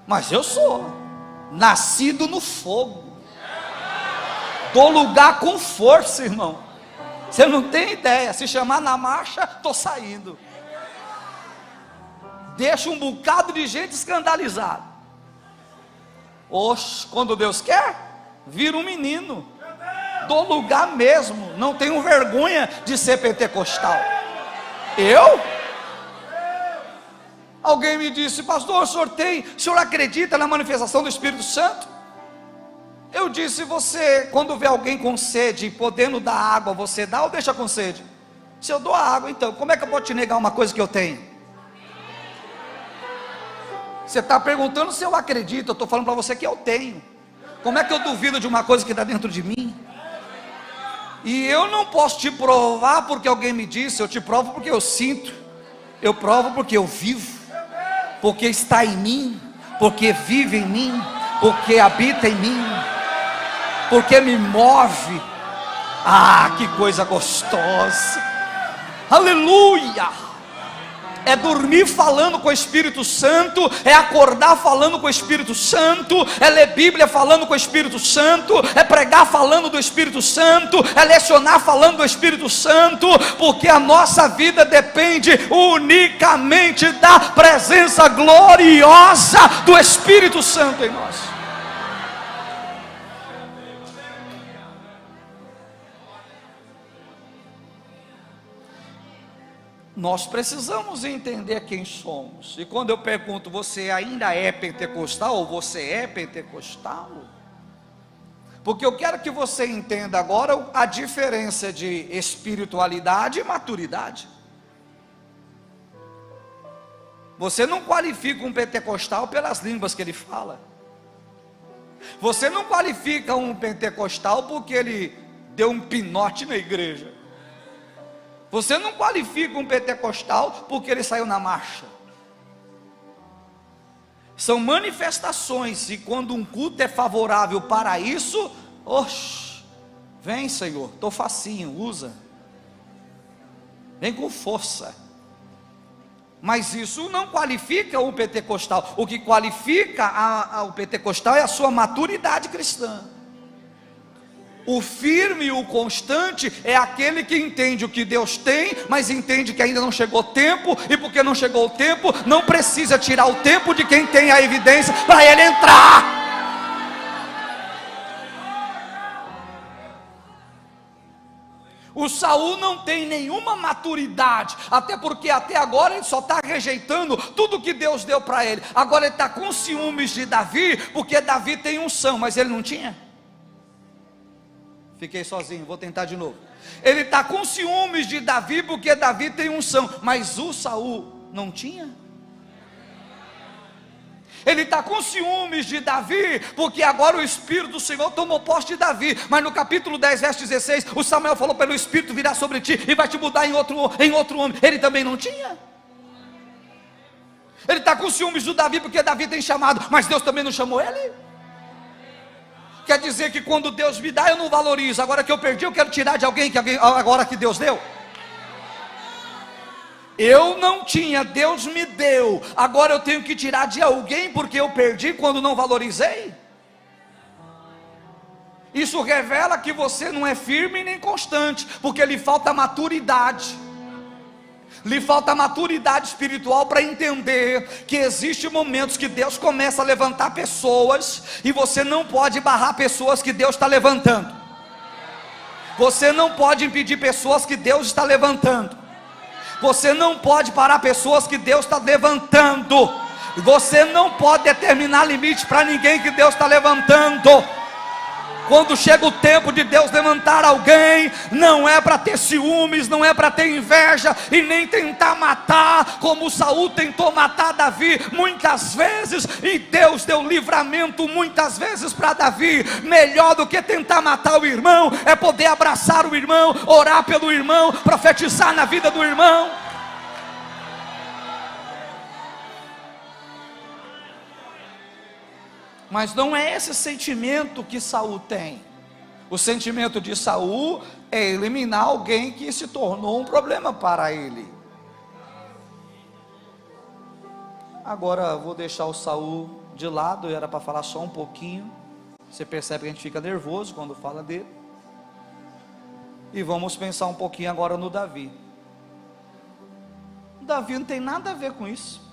Mas eu sou nascido no fogo. Dou lugar com força, irmão. Você não tem ideia. Se chamar na marcha, estou saindo. Deixa um bocado de gente escandalizada. Oxe, quando Deus quer, vira um menino. Dou lugar mesmo. Não tenho vergonha de ser pentecostal. Eu? Alguém me disse: pastor, o senhor acredita na manifestação do Espírito Santo? Eu disse: você, quando vê alguém com sede e podendo dar água, você dá ou deixa com sede? Se eu dou a água, então como é que eu posso te negar uma coisa que eu tenho? Você está perguntando se eu acredito, eu estou falando para você que eu tenho. Como é que eu duvido de uma coisa que está dentro de mim? E eu não posso te provar porque alguém me disse, eu te provo porque eu sinto, eu provo porque eu vivo, porque está em mim, porque vive em mim, porque habita em mim, porque me move. Ah, que coisa gostosa, aleluia! É dormir falando com o Espírito Santo, é acordar falando com o Espírito Santo, é ler Bíblia falando com o Espírito Santo, é pregar falando do Espírito Santo, é lecionar falando do Espírito Santo, porque a nossa vida depende unicamente da presença gloriosa do Espírito Santo em nós. Nós precisamos entender quem somos. E quando eu pergunto, você ainda é pentecostal ou você é pentecostal? Porque eu quero que você entenda agora a diferença de espiritualidade e maturidade. Você não qualifica um pentecostal pelas línguas que ele fala. Você não qualifica um pentecostal porque ele deu um pinote na igreja. Você não qualifica um pentecostal porque ele saiu na marcha. São manifestações, e quando um culto é favorável para isso, oxe, vem Senhor, estou facinho, usa. Vem com força. Mas isso não qualifica o pentecostal. O que qualifica o pentecostal é a sua maturidade cristã. O firme e o constante é aquele que entende o que Deus tem, mas entende que ainda não chegou o tempo, e porque não chegou o tempo, não precisa tirar o tempo de quem tem a evidência para ele entrar. O Saul não tem nenhuma maturidade, até porque até agora ele só está rejeitando tudo que Deus deu para ele. Agora ele está com ciúmes de Davi, porque Davi tem unção, mas ele não tinha. Fiquei sozinho, vou tentar de novo. Ele está com ciúmes de Davi, porque Davi tem unção, mas o Saul não tinha. Ele está com ciúmes de Davi, porque agora o Espírito do Senhor tomou posse de Davi. Mas no capítulo 10, verso 16, o Samuel falou: pelo Espírito virá sobre ti e vai te mudar em outro homem. Ele também não tinha. Ele está com ciúmes do Davi, porque Davi tem chamado, mas Deus também não chamou ele. Quer dizer que quando Deus me dá, eu não valorizo. Agora que eu perdi, eu quero tirar de alguém, agora que Deus deu. Eu não tinha, Deus me deu. Agora eu tenho que tirar de alguém porque eu perdi quando não valorizei. Isso revela que você não é firme nem constante, porque lhe falta maturidade. Lhe falta maturidade espiritual para entender que existem momentos que Deus começa a levantar pessoas, e você não pode barrar pessoas que Deus está levantando. Você não pode impedir pessoas que Deus está levantando. Você não pode parar pessoas que Deus está levantando. Você não pode determinar limite para ninguém que Deus está levantando. Quando chega o tempo de Deus levantar alguém, não é para ter ciúmes, não é para ter inveja e nem tentar matar, como Saul tentou matar Davi muitas vezes, e Deus deu livramento muitas vezes para Davi. Melhor do que tentar matar o irmão é poder abraçar o irmão, orar pelo irmão, profetizar na vida do irmão. Mas não é esse sentimento que Saul tem. O sentimento de Saul é eliminar alguém que se tornou um problema para ele. Agora vou deixar o Saul de lado, era para falar só um pouquinho. Você percebe que a gente fica nervoso quando fala dele. E vamos pensar um pouquinho agora no Davi. Davi não tem nada a ver com isso.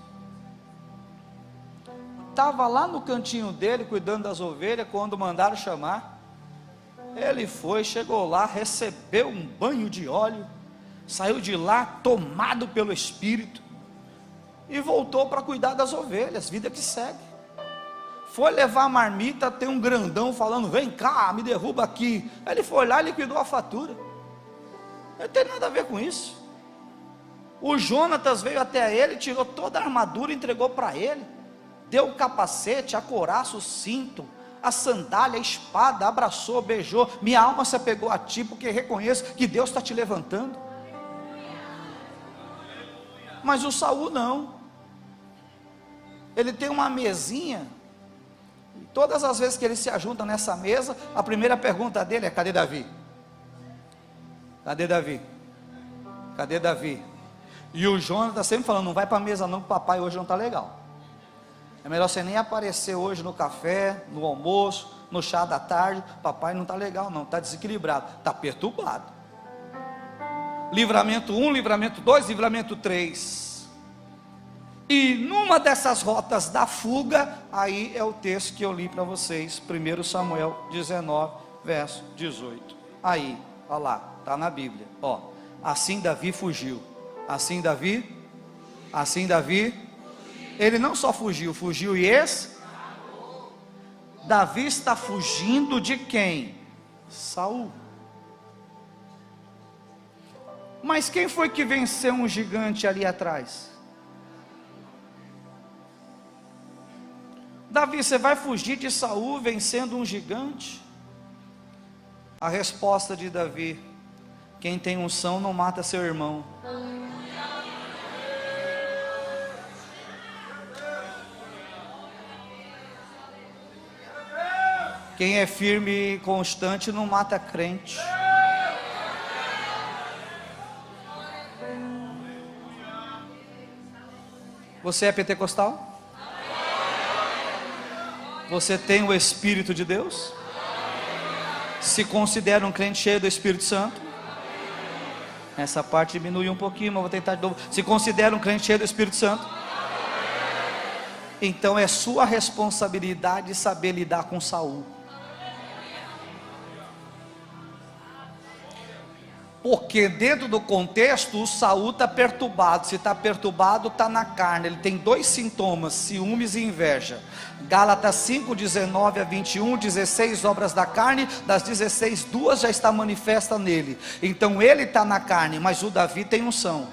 Estava lá no cantinho dele, cuidando das ovelhas, quando mandaram chamar. Ele foi, chegou lá, recebeu um banho de óleo, saiu de lá tomado pelo Espírito, e voltou para cuidar das ovelhas, vida que segue. Foi levar a marmita, tem um grandão falando: vem cá, me derruba aqui. Aí ele foi lá e liquidou a fatura. Não tem nada a ver com isso. O Jonatas veio até ele, tirou toda a armadura e entregou para ele. Deu o capacete, a couraça, o cinto, a sandália, a espada, abraçou, beijou. Minha alma se apegou a ti, porque reconheço que Deus está te levantando. Mas o Saul não. Ele tem uma mesinha, e todas as vezes que ele se ajunta nessa mesa, a primeira pergunta dele é: cadê Davi? Cadê Davi? Cadê Davi? E o Jonas está sempre falando: não vai para a mesa não, que o papai hoje não está legal. É melhor você nem aparecer hoje no café, no almoço, no chá da tarde. Papai não está legal não, está desequilibrado, está perturbado. Livramento 1, livramento 2, livramento 3. E numa dessas rotas da fuga, aí é o texto que eu li para vocês, 1 Samuel 19, verso 18. Aí, olha lá, está na Bíblia, ó. Assim Davi fugiu. Assim Davi, ele não só fugiu, fugiu e Davi está fugindo de quem? Saul. Mas quem foi que venceu um gigante ali atrás? Davi, você vai fugir de Saul vencendo um gigante? A resposta de Davi: quem tem unção não mata seu irmão. Quem é firme e constante não mata crente. Você é pentecostal? Você tem o Espírito de Deus? Se considera um crente cheio do Espírito Santo? Essa parte diminuiu um pouquinho, mas vou tentar de novo. Se considera um crente cheio do Espírito Santo? Então é sua responsabilidade saber lidar com Saul. Porque dentro do contexto, o Saul está perturbado. Se está perturbado, está na carne. Ele tem dois sintomas: ciúmes e inveja. Gálatas 5, 19 a 21, 16 obras da carne. Das 16, 2 já está manifesta nele. Então ele está na carne, mas o Davi tem unção.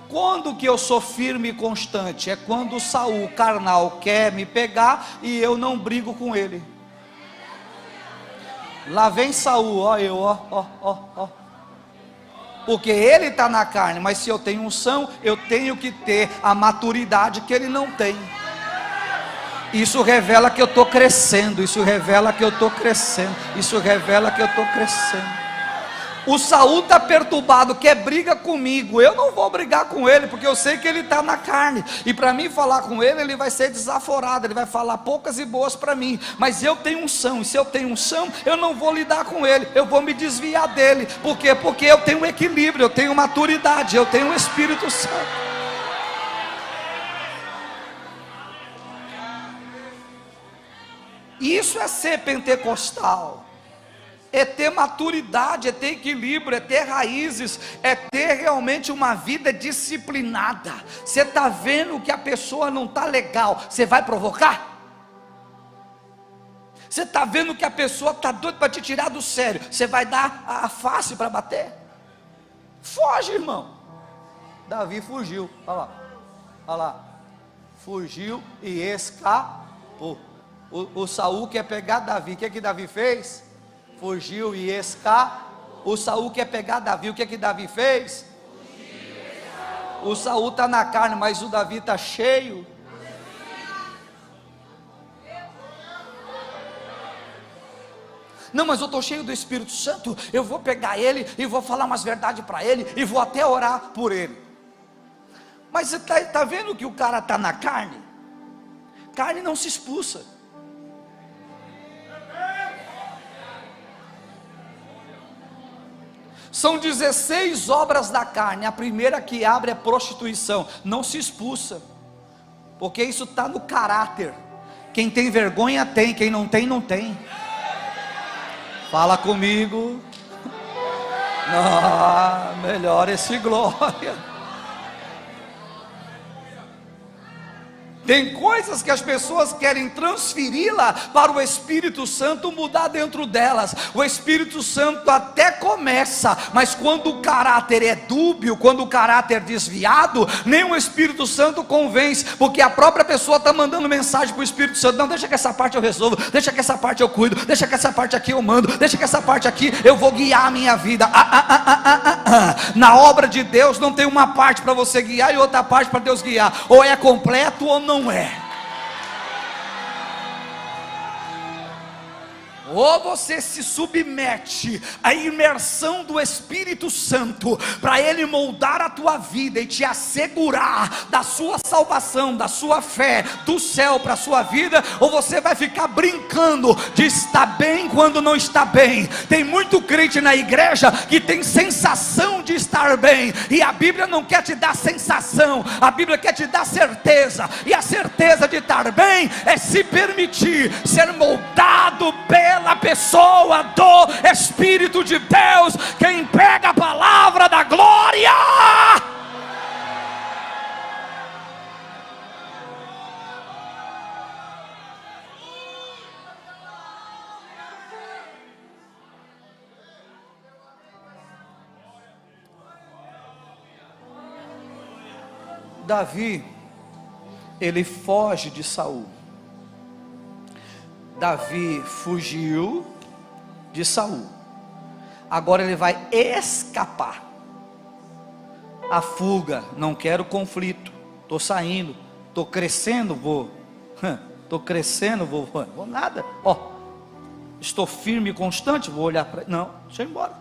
Quando que eu sou firme e constante? É quando o Saul carnal quer me pegar e eu não brigo com ele. Lá vem Saul, ó. Porque ele está na carne, mas se eu tenho unção, eu tenho que ter a maturidade que ele não tem. Isso revela que eu estou crescendo, isso revela que eu estou crescendo, isso revela que eu estou crescendo. O Saul está perturbado, quer briga comigo. Eu não vou brigar com ele, porque eu sei que ele está na carne. E para mim falar com ele, ele vai ser desaforado. Ele vai falar poucas e boas para mim. Mas eu tenho unção, e se eu tenho unção, eu não vou lidar com ele. Eu vou me desviar dele. Por quê? Porque eu tenho equilíbrio, eu tenho maturidade, eu tenho o Espírito Santo. Isso é ser pentecostal. É ter maturidade, é ter equilíbrio, é ter raízes, é ter realmente uma vida disciplinada. Você está vendo que a pessoa não está legal, você vai provocar? Você está vendo que a pessoa está doida para te tirar do sério, você vai dar a face para bater? Foge, irmão. Davi fugiu, olha lá, fugiu e escapou. O Saul quer pegar Davi, o que Davi fez? Fugiu e escapou. O Saul quer pegar Davi, o que Davi fez? O Saul está na carne, mas o Davi está cheio. Não, mas eu estou cheio do Espírito Santo. Eu vou pegar ele e vou falar umas verdades para ele e vou até orar por ele. Mas você está vendo que o cara está na carne? Carne não se expulsa. São 16 obras da carne. A primeira que abre é prostituição. Não se expulsa, porque isso está no caráter. Quem tem vergonha tem, quem não tem, não tem. Fala comigo. Não, melhor esse glória. Tem coisas que as pessoas querem transferi-la para o Espírito Santo mudar dentro delas. O Espírito Santo até começa, mas quando o caráter é dúbio, quando o caráter é desviado, nem o Espírito Santo convence, porque a própria pessoa está mandando mensagem para o Espírito Santo: não, deixa que essa parte eu resolvo, deixa que essa parte eu cuido, deixa que essa parte aqui eu mando, deixa que essa parte aqui eu vou guiar a minha vida. Na obra de Deus não tem uma parte para você guiar e outra parte para Deus guiar, ou é completo ou não é. Ou você se submete à imersão do Espírito Santo, para Ele moldar a tua vida e te assegurar da sua salvação, da sua fé, do céu para a sua vida, ou você vai ficar brincando de estar bem quando não está bem. Tem muito crente na igreja que tem sensação de estar bem, e a Bíblia não quer te dar sensação, a Bíblia quer te dar certeza, e a certeza de estar bem é se permitir ser moldado pela pessoa do Espírito de Deus. Quem pega a palavra da glória, Davi, ele foge de Saul. Davi fugiu de Saul, agora ele vai escapar. A fuga: não quero conflito, estou saindo, estou crescendo, vou nada, estou firme e constante, vou olhar para, não, deixa eu ir embora.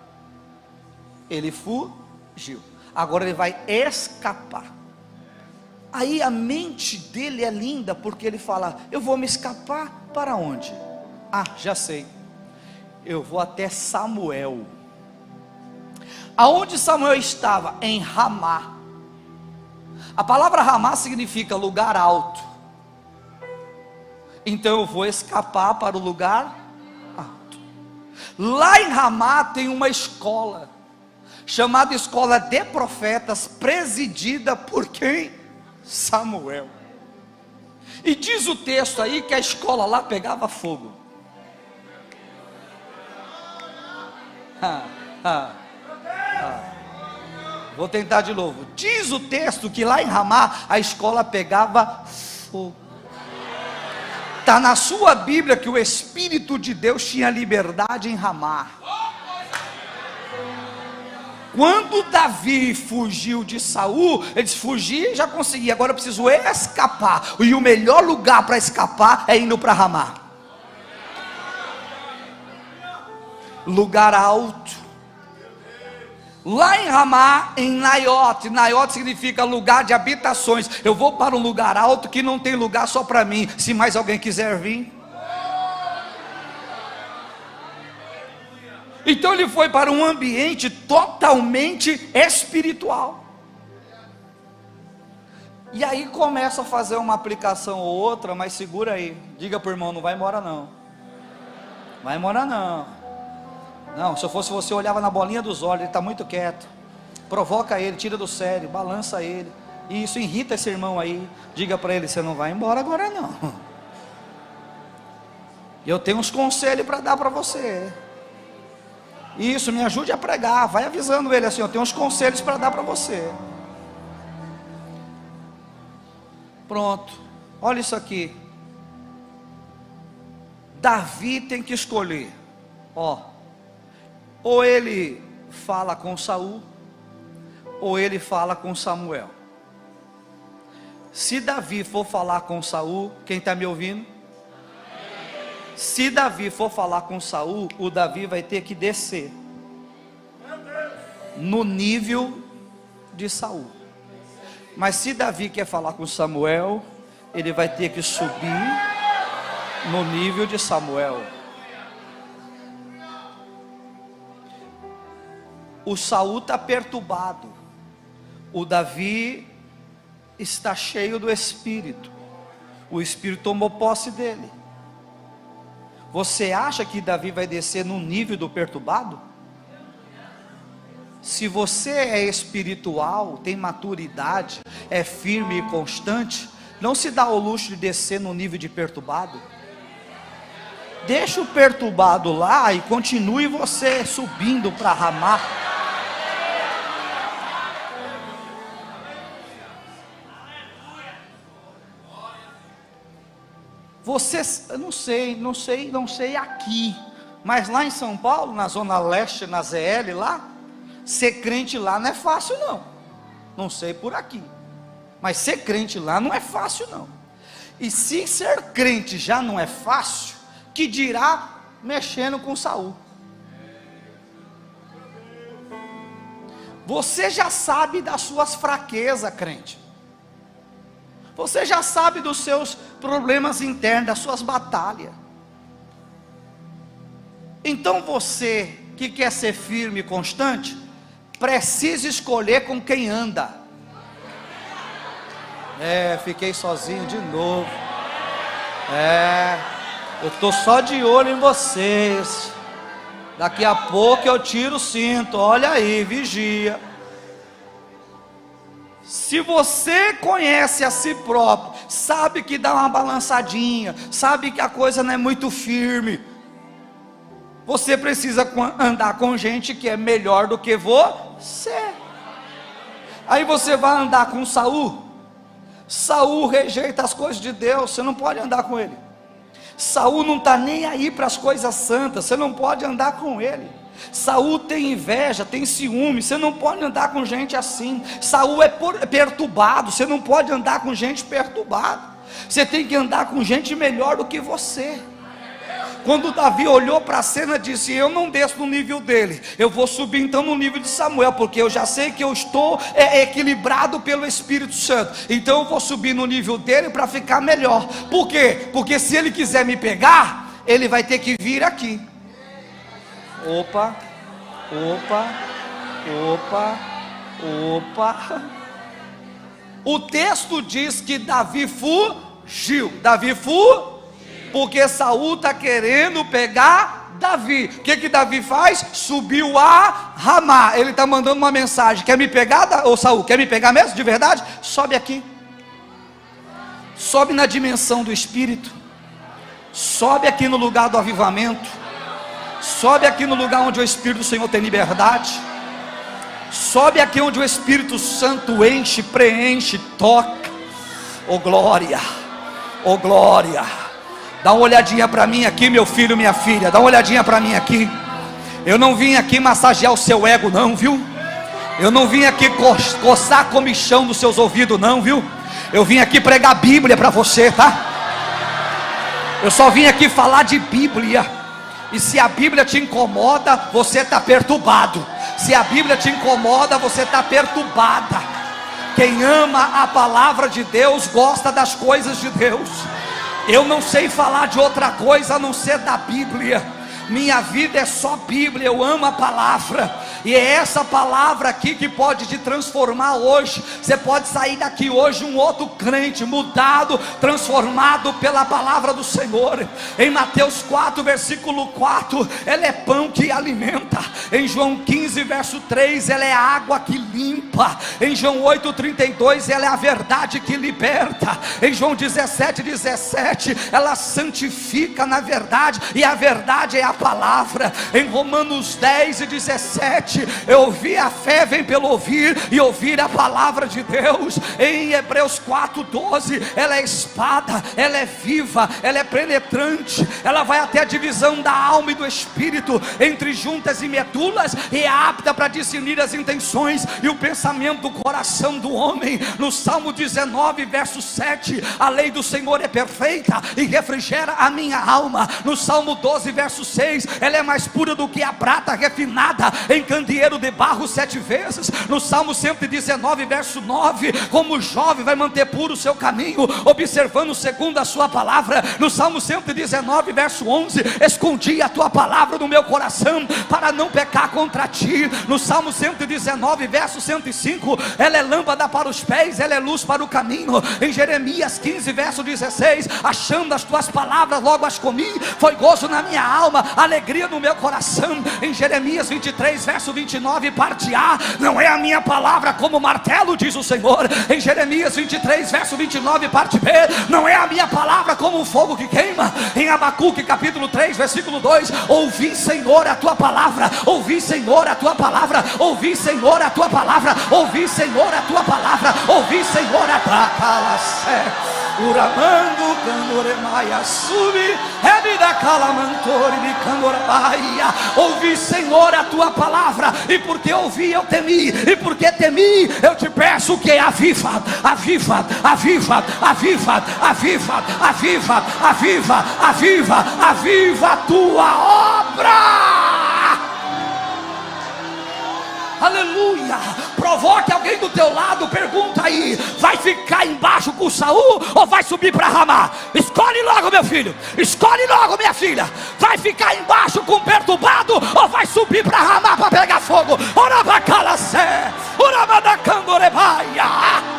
Ele fugiu, agora ele vai escapar. Aí a mente dele é linda, porque ele fala: eu vou me escapar para onde? Já sei, eu vou até Samuel. Aonde Samuel estava? Em Ramá. A palavra Ramá significa lugar alto. Então eu vou escapar para o lugar alto. Lá em Ramá tem uma escola, chamada Escola de Profetas, presidida por quem? Samuel. E diz o texto aí que a escola lá pegava fogo. Vou tentar de novo. Diz o texto que lá em Ramá a escola pegava fogo. Está na sua Bíblia que o Espírito de Deus tinha liberdade em Ramá. Quando Davi fugiu de Saul, ele disse: fugi, já consegui, agora eu preciso escapar. E o melhor lugar para escapar é indo para Ramá. Lugar alto. Lá em Ramá, em Naiote. Naiote significa lugar de habitações. Eu vou para um lugar alto que não tem lugar só para mim. Se mais alguém quiser vir. Então ele foi para um ambiente totalmente espiritual. E aí começa a fazer uma aplicação ou outra, mas segura aí. Diga para o irmão: não vai embora não. Vai embora não. Não, se eu fosse você, eu olhava na bolinha dos olhos. Ele está muito quieto. Provoca ele, tira do sério, balança ele. E isso irrita esse irmão aí. Diga para ele: você não vai embora agora não. Eu tenho uns conselhos para dar para você. Isso, me ajude a pregar. Vai avisando ele assim: eu tenho uns conselhos para dar para você. Pronto, olha isso aqui. Davi tem que escolher. Ou ele fala com Saul, ou ele fala com Samuel. Se Davi for falar com Saul, quem está me ouvindo? Se Davi for falar com Saul, o Davi vai ter que descer no nível de Saul. Mas se Davi quer falar com Samuel, ele vai ter que subir no nível de Samuel. O Saul está perturbado, o Davi está cheio do Espírito. O Espírito tomou posse dele. Você acha que Davi vai descer no nível do perturbado? Se você é espiritual, tem maturidade, é firme e constante, não se dá ao luxo de descer no nível de perturbado. Deixa o perturbado lá e continue você subindo para Ramá. Vocês, eu não sei aqui, mas lá em São Paulo, na Zona Leste, na ZL lá, ser crente lá não é fácil não. Não sei por aqui, mas ser crente lá não é fácil não. E se ser crente já não é fácil, que dirá mexendo com Saul? Você já sabe das suas fraquezas, crente. Você já sabe dos seus problemas internos, das suas batalhas. Então você que quer ser firme e constante, precisa escolher com quem anda. Fiquei sozinho de novo. Eu estou só de olho em vocês. Daqui a pouco eu tiro o cinto. Olha aí, vigia. Se você conhece a si próprio, sabe que dá uma balançadinha, sabe que a coisa não é muito firme, você precisa andar com gente que é melhor do que você. Aí você vai andar com Saul. Saul rejeita as coisas de Deus, você não pode andar com ele. Saul não está nem aí para as coisas santas, você não pode andar com ele. Saul tem inveja, tem ciúme, você não pode andar com gente assim. Saul é perturbado, você não pode andar com gente perturbada. Você tem que andar com gente melhor do que você. Quando Davi olhou para a cena, disse: eu não desço no nível dele, eu vou subir então no nível de Samuel, porque eu já sei que eu estou equilibrado pelo Espírito Santo, então eu vou subir no nível dele para ficar melhor. Por quê? Porque se ele quiser me pegar, ele vai ter que vir aqui. Opa. O texto diz que Davi fugiu. Porque Saul está querendo pegar Davi. O que Davi faz? Subiu a Ramá. Ele está mandando uma mensagem: quer me pegar, ô Saul? Quer me pegar mesmo, de verdade? Sobe aqui. Sobe na dimensão do Espírito. Sobe aqui no lugar do avivamento. Sobe aqui no lugar onde o Espírito do Senhor tem liberdade. Sobe aqui onde o Espírito Santo enche, preenche, toca. Oh glória, oh glória. Dá uma olhadinha para mim aqui, meu filho, minha filha. Dá uma olhadinha para mim aqui. Eu não vim aqui massagear o seu ego não, viu? Eu não vim aqui coçar a comichão dos seus ouvidos não, viu? Eu vim aqui pregar a Bíblia para você, tá? Eu só vim aqui falar de Bíblia. E se a Bíblia te incomoda, você está perturbado. Se a Bíblia te incomoda, você está perturbada. Quem ama a palavra de Deus, gosta das coisas de Deus. Eu não sei falar de outra coisa a não ser da Bíblia. Minha vida é só Bíblia, eu amo a palavra. E é essa palavra aqui que pode te transformar hoje. Você pode sair daqui hoje um outro crente, mudado, transformado pela palavra do Senhor. Em Mateus 4, versículo 4, ela é pão que alimenta. Em João 15, verso 3, ela é água que limpa. Em João 8, 32, ela é a verdade que liberta. Em João 17, 17, ela santifica na verdade, e a verdade é a palavra. Em Romanos 10 e 17, eu vi a fé vem pelo ouvir, e ouvir a palavra de Deus. Em Hebreus 4:12, ela é espada, ela é viva, ela é penetrante, ela vai até a divisão da alma e do espírito, entre juntas e medulas, e é apta para discernir as intenções e o pensamento do coração do homem. No Salmo 19, verso 7, a lei do Senhor é perfeita e refrigera a minha alma. No Salmo 12, verso 6, ela é mais pura do que a prata refinada em candeeiro de barro 7 vezes. No Salmo 119, verso 9, como o jovem vai manter puro o seu caminho, observando segundo a sua palavra. No Salmo 119, verso 11, escondi a tua palavra no meu coração, para não pecar contra ti. No Salmo 119, verso 105, ela é lâmpada para os pés, ela é luz para o caminho. Em Jeremias 15, verso 16, achando as tuas palavras logo as comi, foi gozo na minha alma, alegria no meu coração. Em Jeremias 23, verso verso 29, parte A: não é a minha palavra como martelo, diz o Senhor. Em Jeremias 23, verso 29, parte B: não é a minha palavra como um fogo que queima. Em Abacuque capítulo 3, versículo 2: ouvi, Senhor, a tua palavra, ouvi, Senhor, a tua palavra, ouvi, Senhor, a tua palavra, ouvi, Senhor, a tua palavra, ouvi, Senhor, a tua palavra. Uramando candoremaia subi, da calamantori de candorabaia. Ouvi, Senhor, a tua palavra, e porque ouvi eu temi, e porque temi eu te peço que aviva, aviva, aviva, aviva, aviva, aviva, aviva, aviva, aviva a tua obra. Aleluia. Provoque alguém do teu lado, pergunta aí: vai ficar embaixo com Saul ou vai subir para Ramá? Escolhe logo, meu filho, escolhe logo, minha filha. Vai ficar embaixo com perturbado ou vai subir para Ramá para pegar fogo? Orabacalacé, orabadacandorebaia.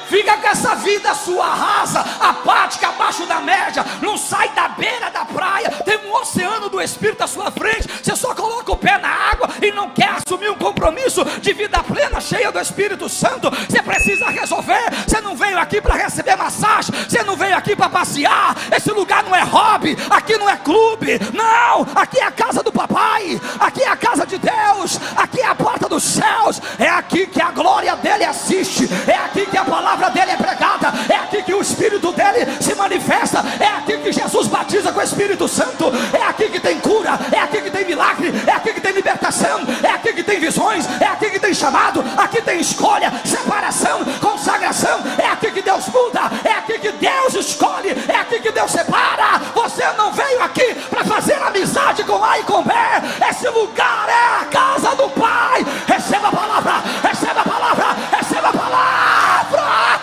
Fica com essa vida sua rasa, apática, abaixo da média. Não sai da beira da praia. Tem um oceano do Espírito à sua frente. Você só coloca o pé na água e não quer assumir um compromisso de vida plena, cheia do Espírito Santo. Você precisa resolver. Você não veio aqui para receber massagem. Você não veio aqui para passear. Esse lugar não é hobby. Aqui não é clube. Não, aqui é a casa do papai. Aqui é a casa de Deus. Aqui é a porta dos céus. É aqui que a glória dele assiste. É aqui que a palavra dele é pregada, é aqui que o Espírito dele se manifesta, é aqui que Jesus batiza com o Espírito Santo, é aqui que tem cura, é aqui que tem milagre, é aqui que tem libertação, é aqui que tem visões, é aqui que tem chamado, aqui tem escolha, separação, consagração, é aqui que Deus muda, é aqui que Deus escolhe, é aqui que Deus separa. Você não veio aqui para fazer amizade com A e com B. Esse lugar é a casa do Pai. Receba a palavra, receba a palavra, receba a palavra.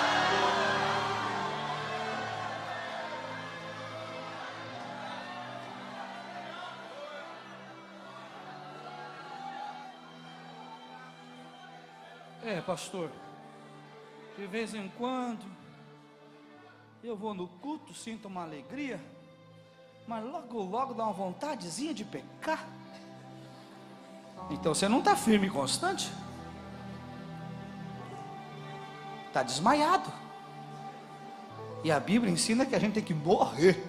Pastor, de vez em quando eu vou no culto, sinto uma alegria, mas logo dá uma vontadezinha de pecar. Então você não está firme e constante, está desmaiado. E a Bíblia ensina que a gente tem que morrer.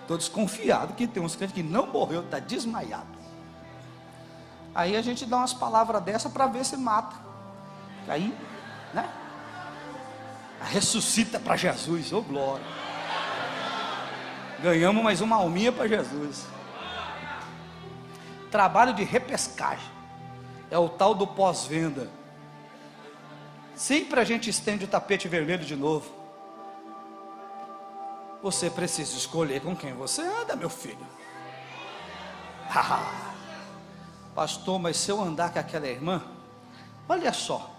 Estou desconfiado que tem uns crentes que não morreu, está desmaiado. Aí a gente dá umas palavras dessa para ver se mata. Aí, né? Ressuscita para Jesus, ô glória. Ganhamos mais uma alminha para Jesus. Trabalho de repescagem. É o tal do pós-venda. Sempre a gente estende o tapete vermelho de novo. Você precisa escolher com quem você anda, meu filho. Pastor, mas se eu andar com aquela irmã, olha só,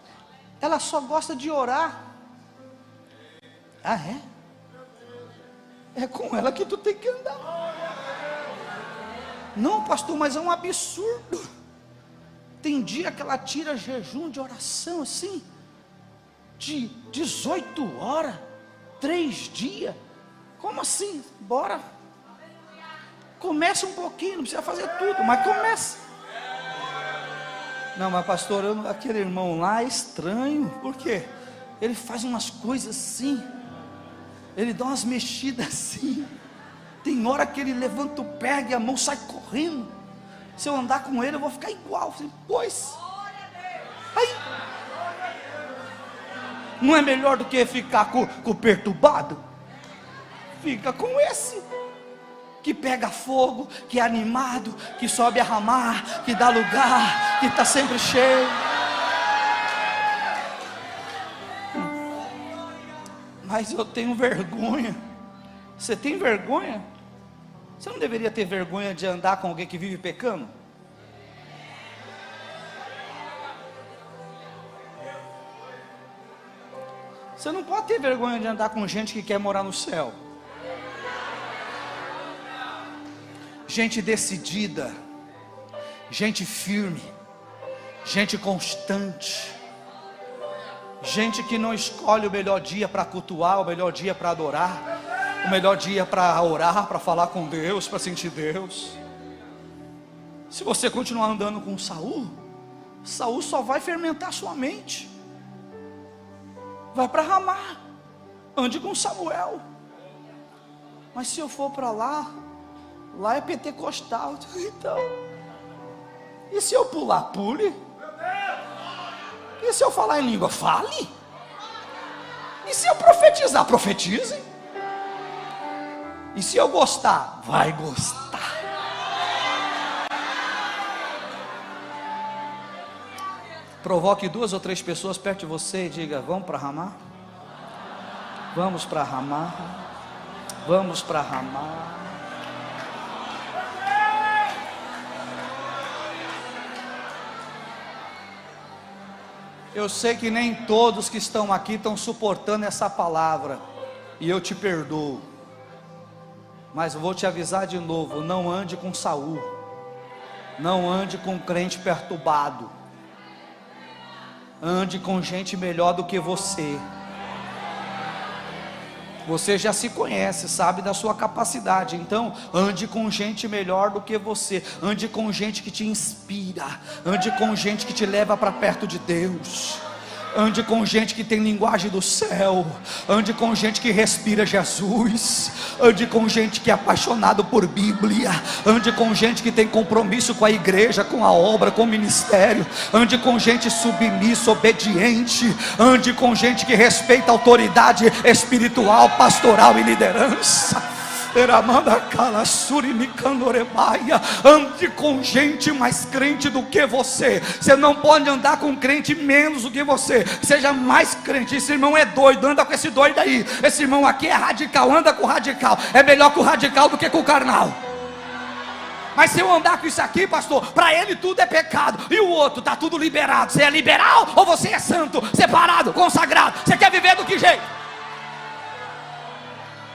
ela só gosta de orar. Ah, é? É com ela que tu tem que andar. Não, pastor, mas é um absurdo. Tem dia que ela tira jejum de oração assim, de 18 horas, 3 dias. Como assim? Bora. Começa um pouquinho, não precisa fazer tudo, mas começa. Não, mas pastor, aquele irmão lá é estranho. Por quê? Ele faz umas coisas assim, ele dá umas mexidas assim. Tem hora que ele levanta o pé e a mão sai correndo. Se eu andar com ele eu vou ficar igual. Pois aí, não é melhor do que ficar com o perturbado? Fica com esse que pega fogo, que é animado, que sobe a ramar, que dá lugar, que está sempre cheio. Mas eu tenho vergonha. Você tem vergonha? Você não deveria ter vergonha de andar com alguém que vive pecando? Você não pode ter vergonha de andar com gente que quer morar no céu. Gente decidida, gente firme, gente constante. Gente que não escolhe o melhor dia para cultuar, o melhor dia para adorar, o melhor dia para orar, para falar com Deus, para sentir Deus. Se você continuar andando com Saul, Saul só vai fermentar sua mente. Vai para Ramá, ande com Samuel. Mas se eu for para lá é pentecostal. Então, e se eu pular, pule. E se eu falar em língua, fale. E se eu profetizar, profetize. E se eu gostar, vai gostar. Provoque 2 ou 3 pessoas perto de você e diga: vamos para Ramá? Vamos para Ramá? Vamos para Ramá? Eu sei que nem todos que estão aqui estão suportando essa palavra, e eu te perdoo, mas eu vou te avisar de novo: não ande com Saul, não ande com crente perturbado, ande com gente melhor do que você. Você já se conhece, sabe da sua capacidade. Então ande com gente melhor do que você. Ande com gente que te inspira. Ande com gente que te leva para perto de Deus. Ande com gente que tem linguagem do céu. Ande com gente que respira Jesus. Ande com gente que é apaixonado por Bíblia. Ande com gente que tem compromisso com a igreja, com a obra, com o ministério. Ande com gente submissa, obediente. Ande com gente que respeita a autoridade espiritual, pastoral e liderança. Ande com gente mais crente do que você. Você não pode andar com crente menos do que você. Seja mais crente. Esse irmão é doido, anda com esse doido aí. Esse irmão aqui é radical, anda com o radical. É melhor com o radical do que com o carnal. Mas se eu andar com isso aqui, pastor, para ele tudo é pecado, e o outro está tudo liberado. Você é liberal ou você é santo, separado, consagrado? Você quer viver do que jeito?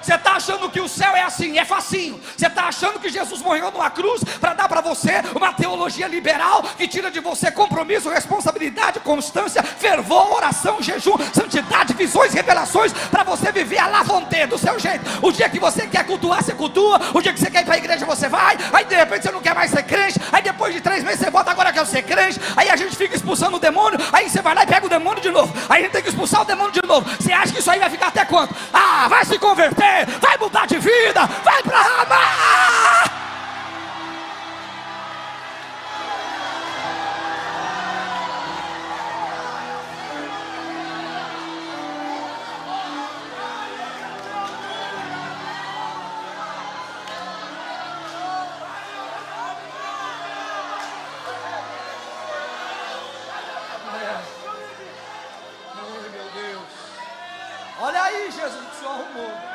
Você está achando que o céu é assim, é facinho? Você está achando que Jesus morreu numa cruz para dar para você uma teologia liberal que tira de você compromisso, responsabilidade, constância, fervor, oração, jejum, santidade, visões, revelações, para você viver a lavonte do seu jeito? O dia que você quer cultuar, você cultua. O dia que você quer ir para a igreja, você vai. Aí de repente você não quer mais ser crente. Aí depois de 3 meses você volta: agora quer ser crente. Aí a gente fica expulsando o demônio. Aí você vai lá e pega o demônio de novo. Aí a gente tem que expulsar o demônio de novo. Você acha que isso aí vai ficar até quando? Ah, vai se converter, vai mudar de vida, vai para Ramá. Meu Deus, olha aí, Jesus, que o Senhor arrumou.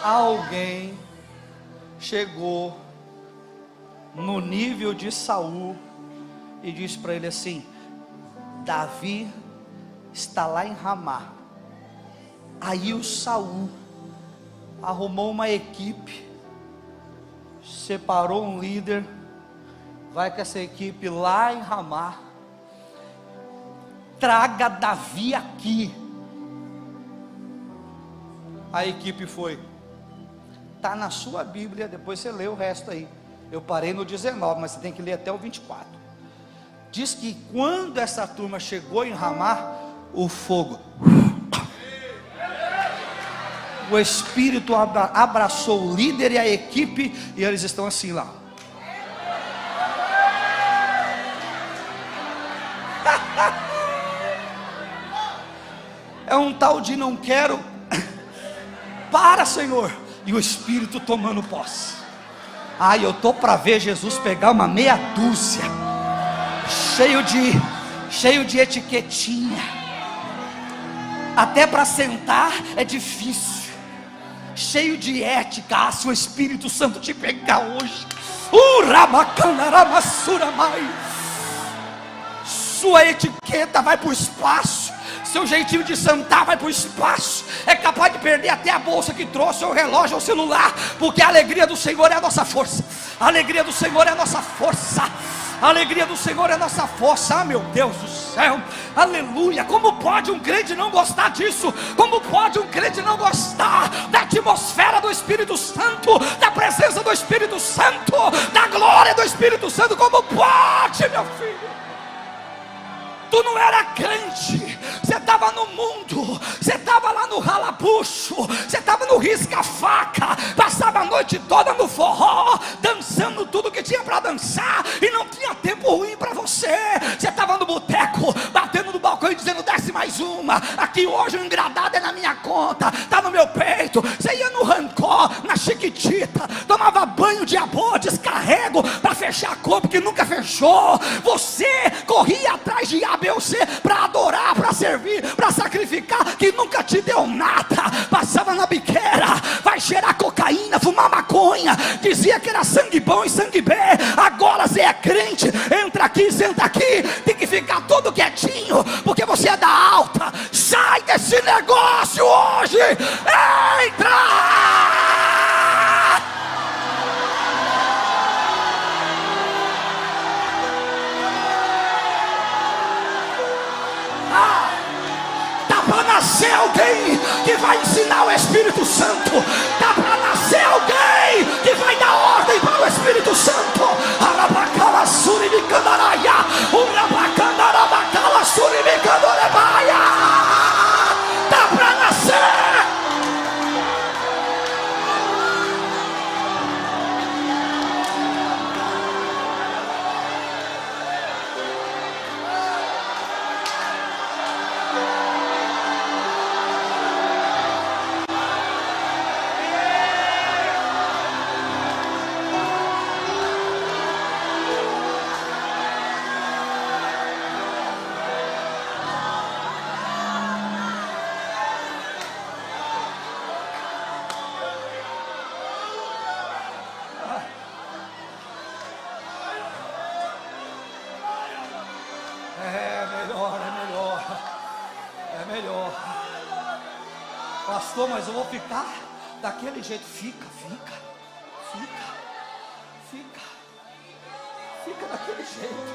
Alguém chegou no nível de Saul e disse para ele assim: Davi está lá em Ramá. Aí o Saul arrumou uma equipe, separou um líder, vai com essa equipe lá em Ramá, traga Davi aqui. A equipe foi. Está na sua Bíblia, depois você lê o resto aí. Eu parei no 19, mas você tem que ler até o 24. Diz que quando essa turma chegou em Ramá, o fogo, o Espírito abraçou o líder e a equipe, e eles estão assim lá. É um tal de não quero. Para, Senhor. E o Espírito tomando posse. Ai, eu tô para ver Jesus pegar uma meia dúzia, cheio de etiquetinha. Até para sentar é difícil. Cheio de ética. Se o Espírito Santo te pegar hoje, sua etiqueta vai para o espaço. seu jeitinho de sentar vai para o espaço, é capaz de perder até a bolsa que trouxe, ou o relógio, ou o celular, porque a alegria do Senhor é a nossa força. A alegria do Senhor é a nossa força. A alegria do Senhor é a nossa força. Ah, meu Deus do céu, aleluia. Como pode um crente não gostar disso? Como pode um crente não gostar da atmosfera do Espírito Santo, da presença do Espírito Santo, da glória do Espírito Santo? Como pode, meu filho? Tu não era crente, você estava no mundo, você estava lá no ralabucho, você estava no risca-faca, passava a noite toda no forró, dançando tudo que tinha para dançar, e não tinha tempo ruim para você. Você estava no boteco, batendo no balcão e dizendo: desce mais uma, aqui hoje o engradado é na minha conta, está no meu peito. Você ia no Rancó, na Chiquitita, tomava banho de abô, descarrego, para fechar a compra que nunca fechou. Você corria atrás de A, B ou C, para adorar, para servir, para sacrificar, que nunca te deu nada. Passava na biqueira, vai cheirar cocaína, fumar maconha, dizia que era sangue bom e sangue B. Agora você é crente, entra aqui, senta aqui, tem que ficar todo quietinho, porque você é da alta. Sai desse negócio hoje, entra! Para nascer alguém que vai ensinar o Espírito Santo, dá para nascer alguém que vai dar ordem para o Espírito Santo. Arabacala suribicandaraia, urabacandarabacala suribicandorebaia. Dá para nascer. É melhor. Pastor, mas eu vou ficar daquele jeito. Fica daquele jeito.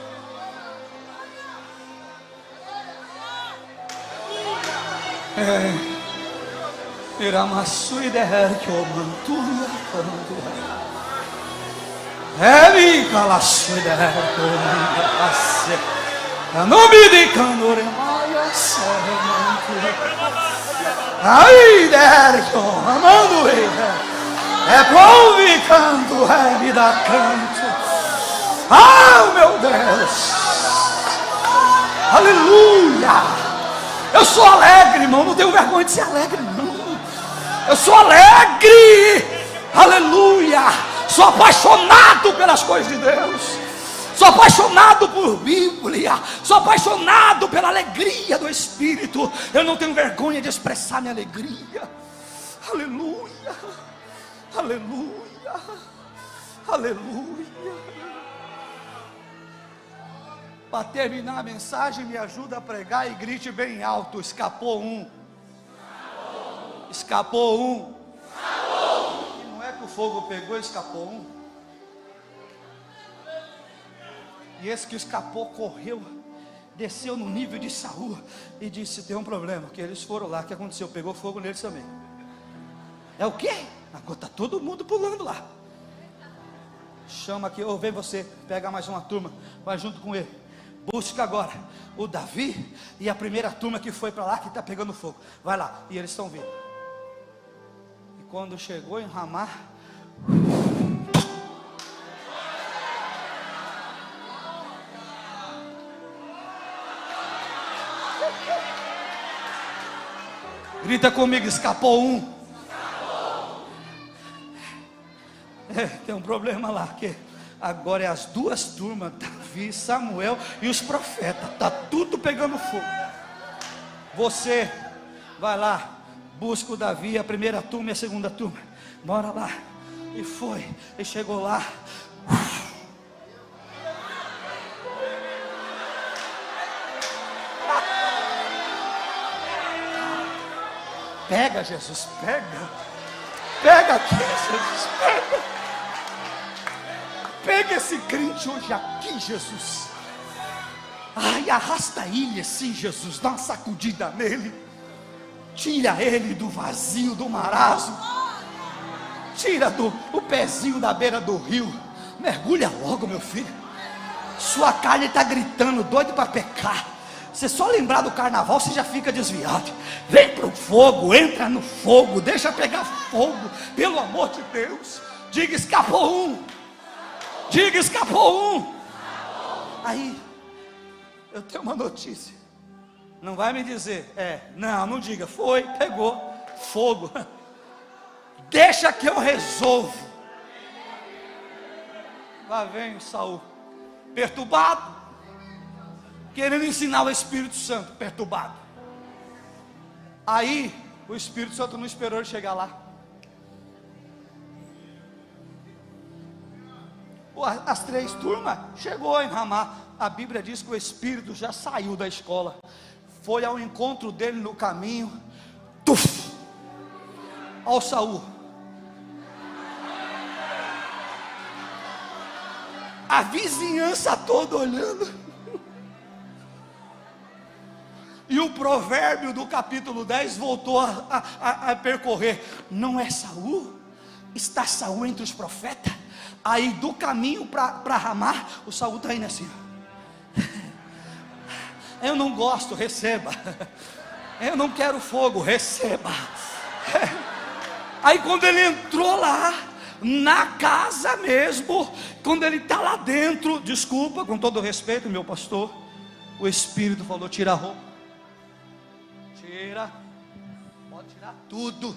Iramassu e der que o mantua quando me calassu e der que o mantua. Não me de canore maia ai der que o amando é prove canto me dá canto. Ah, meu Deus, aleluia. Eu sou alegre, irmão, não tenho vergonha de ser alegre, não. Eu sou alegre, aleluia. Sou apaixonado pelas coisas de Deus. Sou apaixonado por Bíblia. Sou apaixonado pela alegria do Espírito. Eu não tenho vergonha de expressar minha alegria. Aleluia, aleluia, aleluia. Para terminar a mensagem, me ajuda a pregar e grite bem alto: escapou um. Escapou um. E não é que o fogo pegou e escapou um. E esse que escapou correu, desceu no nível de Saul e disse: tem um problema, que eles foram lá, o que aconteceu? Pegou fogo neles também. É o quê? Agora está todo mundo pulando lá. Chama aqui, ou vem você, pega mais uma turma, vai junto com ele. Busca agora o Davi e a primeira turma que foi para lá, que está pegando fogo. Vai lá, e eles estão vindo. E quando chegou em Ramá, grita comigo: escapou um. Tem um problema lá, que agora é as duas turmas, Davi, Samuel e os profetas. Está tudo pegando fogo. Você vai lá, busca o Davi, a primeira turma e a segunda turma. Bora lá. E foi, e chegou lá. Pega, Jesus, pega. Pega aqui, Jesus, pega. Pega esse crente hoje aqui, Jesus. Ai, arrasta ele assim, Jesus. Dá uma sacudida nele. Tira ele do vazio, do marasmo. Tira o pezinho da beira do rio. Mergulha logo, meu filho. Sua carne está gritando, doido para pecar. Você só lembrar do carnaval, você já fica desviado. Vem para o fogo, entra no fogo, deixa pegar fogo, pelo amor de Deus. Diga, escapou um. Diga, escapou um. Aí, eu tenho uma notícia. Não vai me dizer, não diga, foi, pegou, fogo. Deixa que eu resolvo. Lá vem o Saul, perturbado, querendo ensinar o Espírito Santo, perturbado. Aí, o Espírito Santo não esperou ele chegar lá. As 3 turmas chegou em Ramá. A Bíblia diz que o Espírito já saiu da escola, foi ao encontro dele no caminho. Tuf! Ao Saul. A vizinhança toda olhando. E o provérbio do capítulo 10 voltou a percorrer. Não é Saul? Está Saul entre os profetas? Aí do caminho para Ramá, o Saul está indo assim. Eu não gosto, receba. Eu não quero fogo, receba. Aí quando ele entrou lá, na casa mesmo, quando ele está lá dentro, desculpa, com todo respeito, meu pastor, o Espírito falou: tira a roupa. Tira. Pode tirar tudo.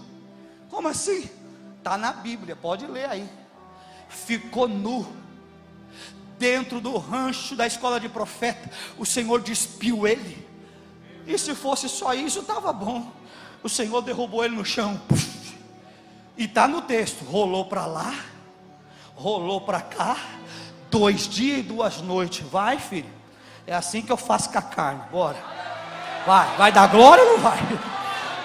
Como assim? Está na Bíblia, pode ler aí. Ficou nu, dentro do rancho da escola de profeta. O Senhor despiu ele. E se fosse só isso, estava bom. O Senhor derrubou ele no chão. E está no texto, rolou para lá, rolou para cá, 2 dias e 2 noites. Vai, filho, é assim que eu faço com a carne. Bora, vai dar glória ou não vai?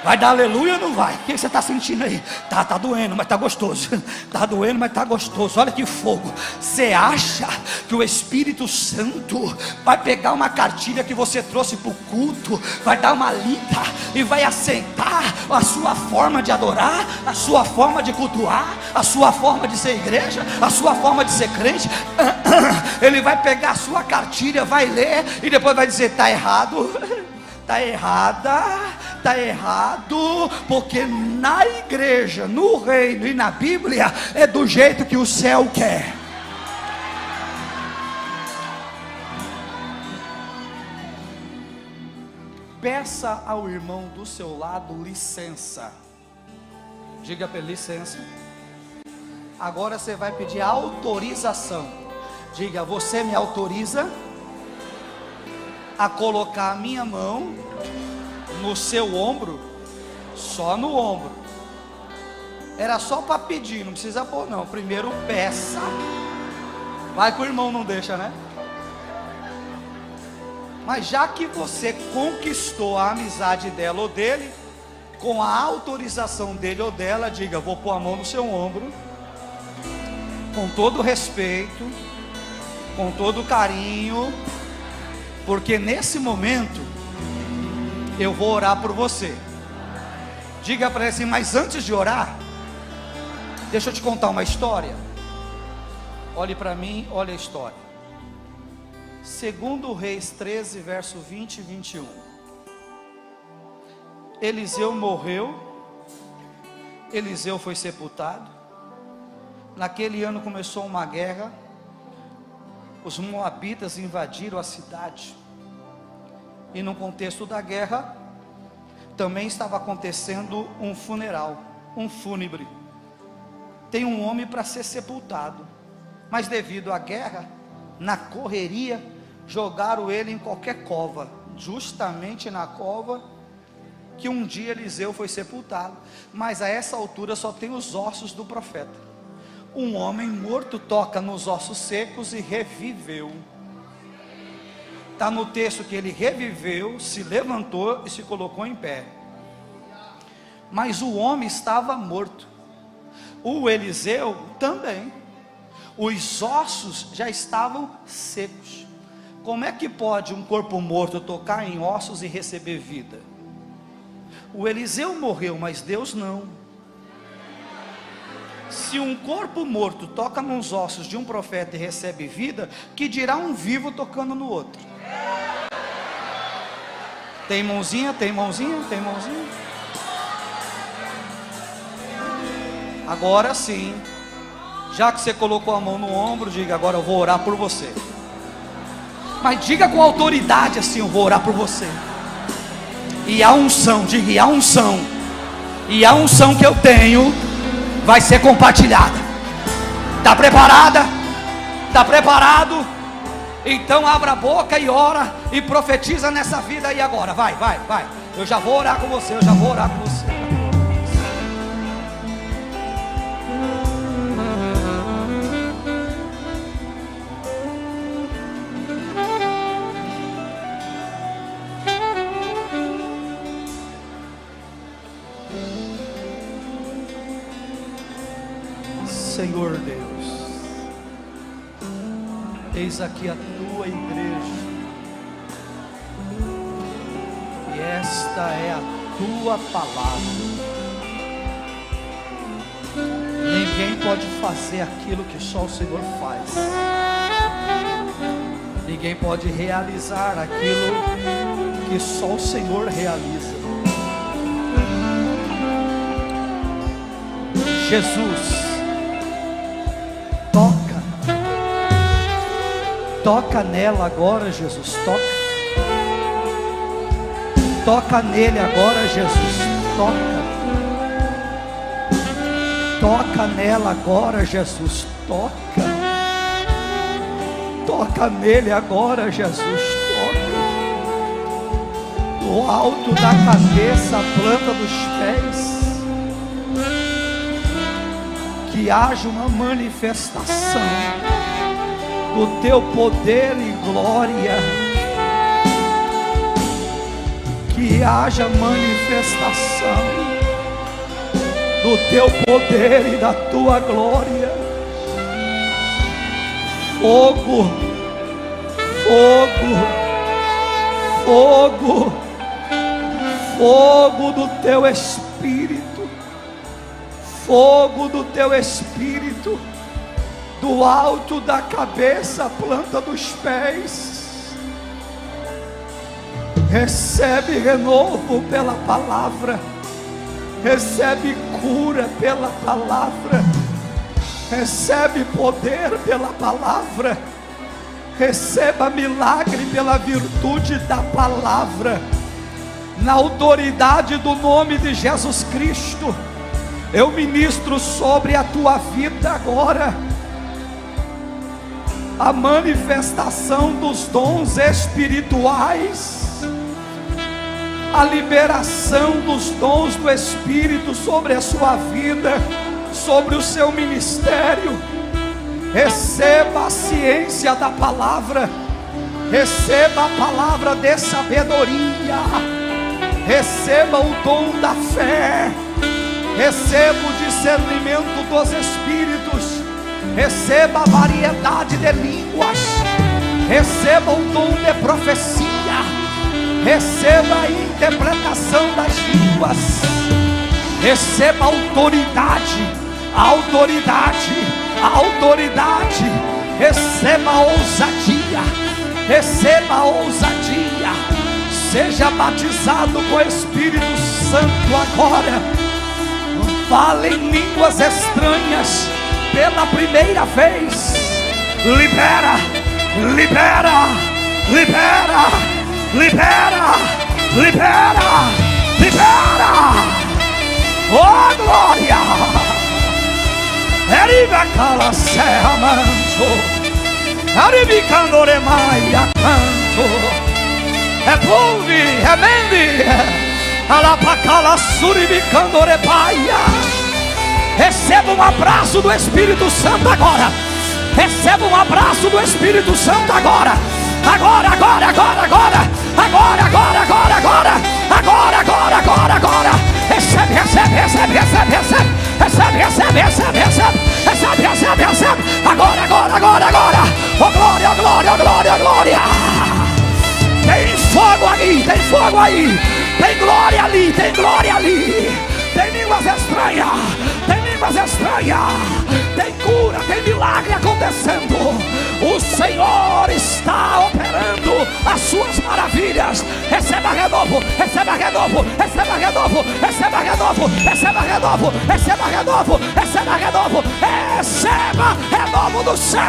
Vai dar aleluia ou não vai? O que você está sentindo aí? Tá doendo, mas tá gostoso. Tá doendo, mas tá gostoso. Olha que fogo. Você acha que o Espírito Santo vai pegar uma cartilha que você trouxe para o culto, vai dar uma lida e vai assentar a sua forma de adorar, a sua forma de cultuar, a sua forma de ser igreja, a sua forma de ser crente? Ele vai pegar a sua cartilha, vai ler e depois vai dizer: tá errado, tá errada, tá errado, porque na igreja, no reino e na Bíblia é do jeito que o céu quer. Peça ao irmão do seu lado licença. Diga para ele: licença. Agora você vai pedir autorização. Diga: você me autoriza a colocar a minha mão no seu ombro? Só no ombro. Era só para pedir, não precisa pôr não. Primeiro peça. Vai que o irmão não deixa, né? Mas já que você conquistou a amizade dela ou dele, com a autorização dele ou dela, diga: vou pôr a mão no seu ombro, com todo respeito, com todo carinho, porque nesse momento eu vou orar por você. Diga para ele assim: mas antes de orar, deixa eu te contar uma história. Olhe para mim, olha a história. Segundo Reis 13, verso 20 e 21. Eliseu morreu, Eliseu foi sepultado. Naquele ano começou uma guerra. Os moabitas invadiram a cidade. E no contexto da guerra, também estava acontecendo um funeral, um fúnebre. Tem um homem para ser sepultado, mas devido à guerra, na correria, jogaram ele em qualquer cova, justamente na cova que um dia Eliseu foi sepultado. Mas a essa altura só tem os ossos do profeta. Um homem morto toca nos ossos secos e reviveu. Está no texto que ele reviveu, se levantou e se colocou em pé. mas o homem estava morto. O Eliseu também. Os ossos já estavam secos. Como é que pode um corpo morto tocar em ossos e receber vida? O Eliseu morreu, mas Deus não. Se um corpo morto toca nos ossos de um profeta e recebe vida, que dirá um vivo tocando no outro? Tem mãozinha, tem mãozinha, tem mãozinha. Agora sim, já que você colocou a mão no ombro, diga: agora eu vou orar por você. Mas diga com autoridade assim: eu vou orar por você. E a unção, diga, e a unção. E a unção que eu tenho vai ser compartilhada. Está preparada? Está preparado? Então abra a boca e ora e profetiza nessa vida aí agora. Vai, vai, vai. Eu já vou orar com você, eu já vou orar com você. Senhor Deus, eis aqui a tua igreja, e esta é a tua palavra. Ninguém pode fazer aquilo que só o Senhor faz. Ninguém pode realizar aquilo que só o Senhor realiza. Jesus, toca nela agora, Jesus, toca nele agora, Jesus, toca nela agora, Jesus, toca nele agora, Jesus, do alto da cabeça à planta dos pés, que haja uma manifestação do teu poder e glória, que haja manifestação do teu poder e da tua glória. Fogo, fogo, fogo, fogo do teu Espírito, fogo do teu Espírito, do alto da cabeça à planta dos pés. Recebe renovo pela palavra, recebe cura pela palavra, recebe poder pela palavra, receba milagre pela virtude da palavra. Na autoridade do nome de Jesus Cristo, eu ministro sobre a tua vida agora a manifestação dos dons espirituais, a liberação dos dons do Espírito sobre a sua vida, sobre o seu ministério. Receba a ciência da palavra, receba a palavra de sabedoria, receba o dom da fé, receba o discernimento dos Espíritos, receba a variedade de línguas, receba o dom de profecia, receba a interpretação das línguas, receba a autoridade, a autoridade, a autoridade, receba a ousadia, receba a ousadia, seja batizado com o Espírito Santo agora, fale em línguas estranhas pela primeira vez, libera, libera, libera, libera, libera, libera, oh glória, eriba cala serra manto, aribicando remaia canto, é pulve, é mende, alapacala suribicando repaia. Receba um abraço do Espírito Santo agora. Receba um abraço do Espírito Santo agora. Agora, agora, agora, agora. Agora, agora, agora, agora. Agora, agora, agora, agora. Recebe, recebe. recebe, recebe, recebe, recebe, recebe, recebe, recebe, recebe, recebe, recebe, agora, agora, agora, agora, oh glória, oh glória, oh glória, oh glória. Tem fogo aí, tem fogo aí, tem glória ali, tem glória ali, tem línguas estranhas, tem línguas estranhas, tem cura, tem milagre acontecendo. O Senhor está operando as suas maravilhas. Receba renovo, receba renovo, receba renovo, receba renovo, receba renovo, receba renovo, receba renovo, receba renovo do céu.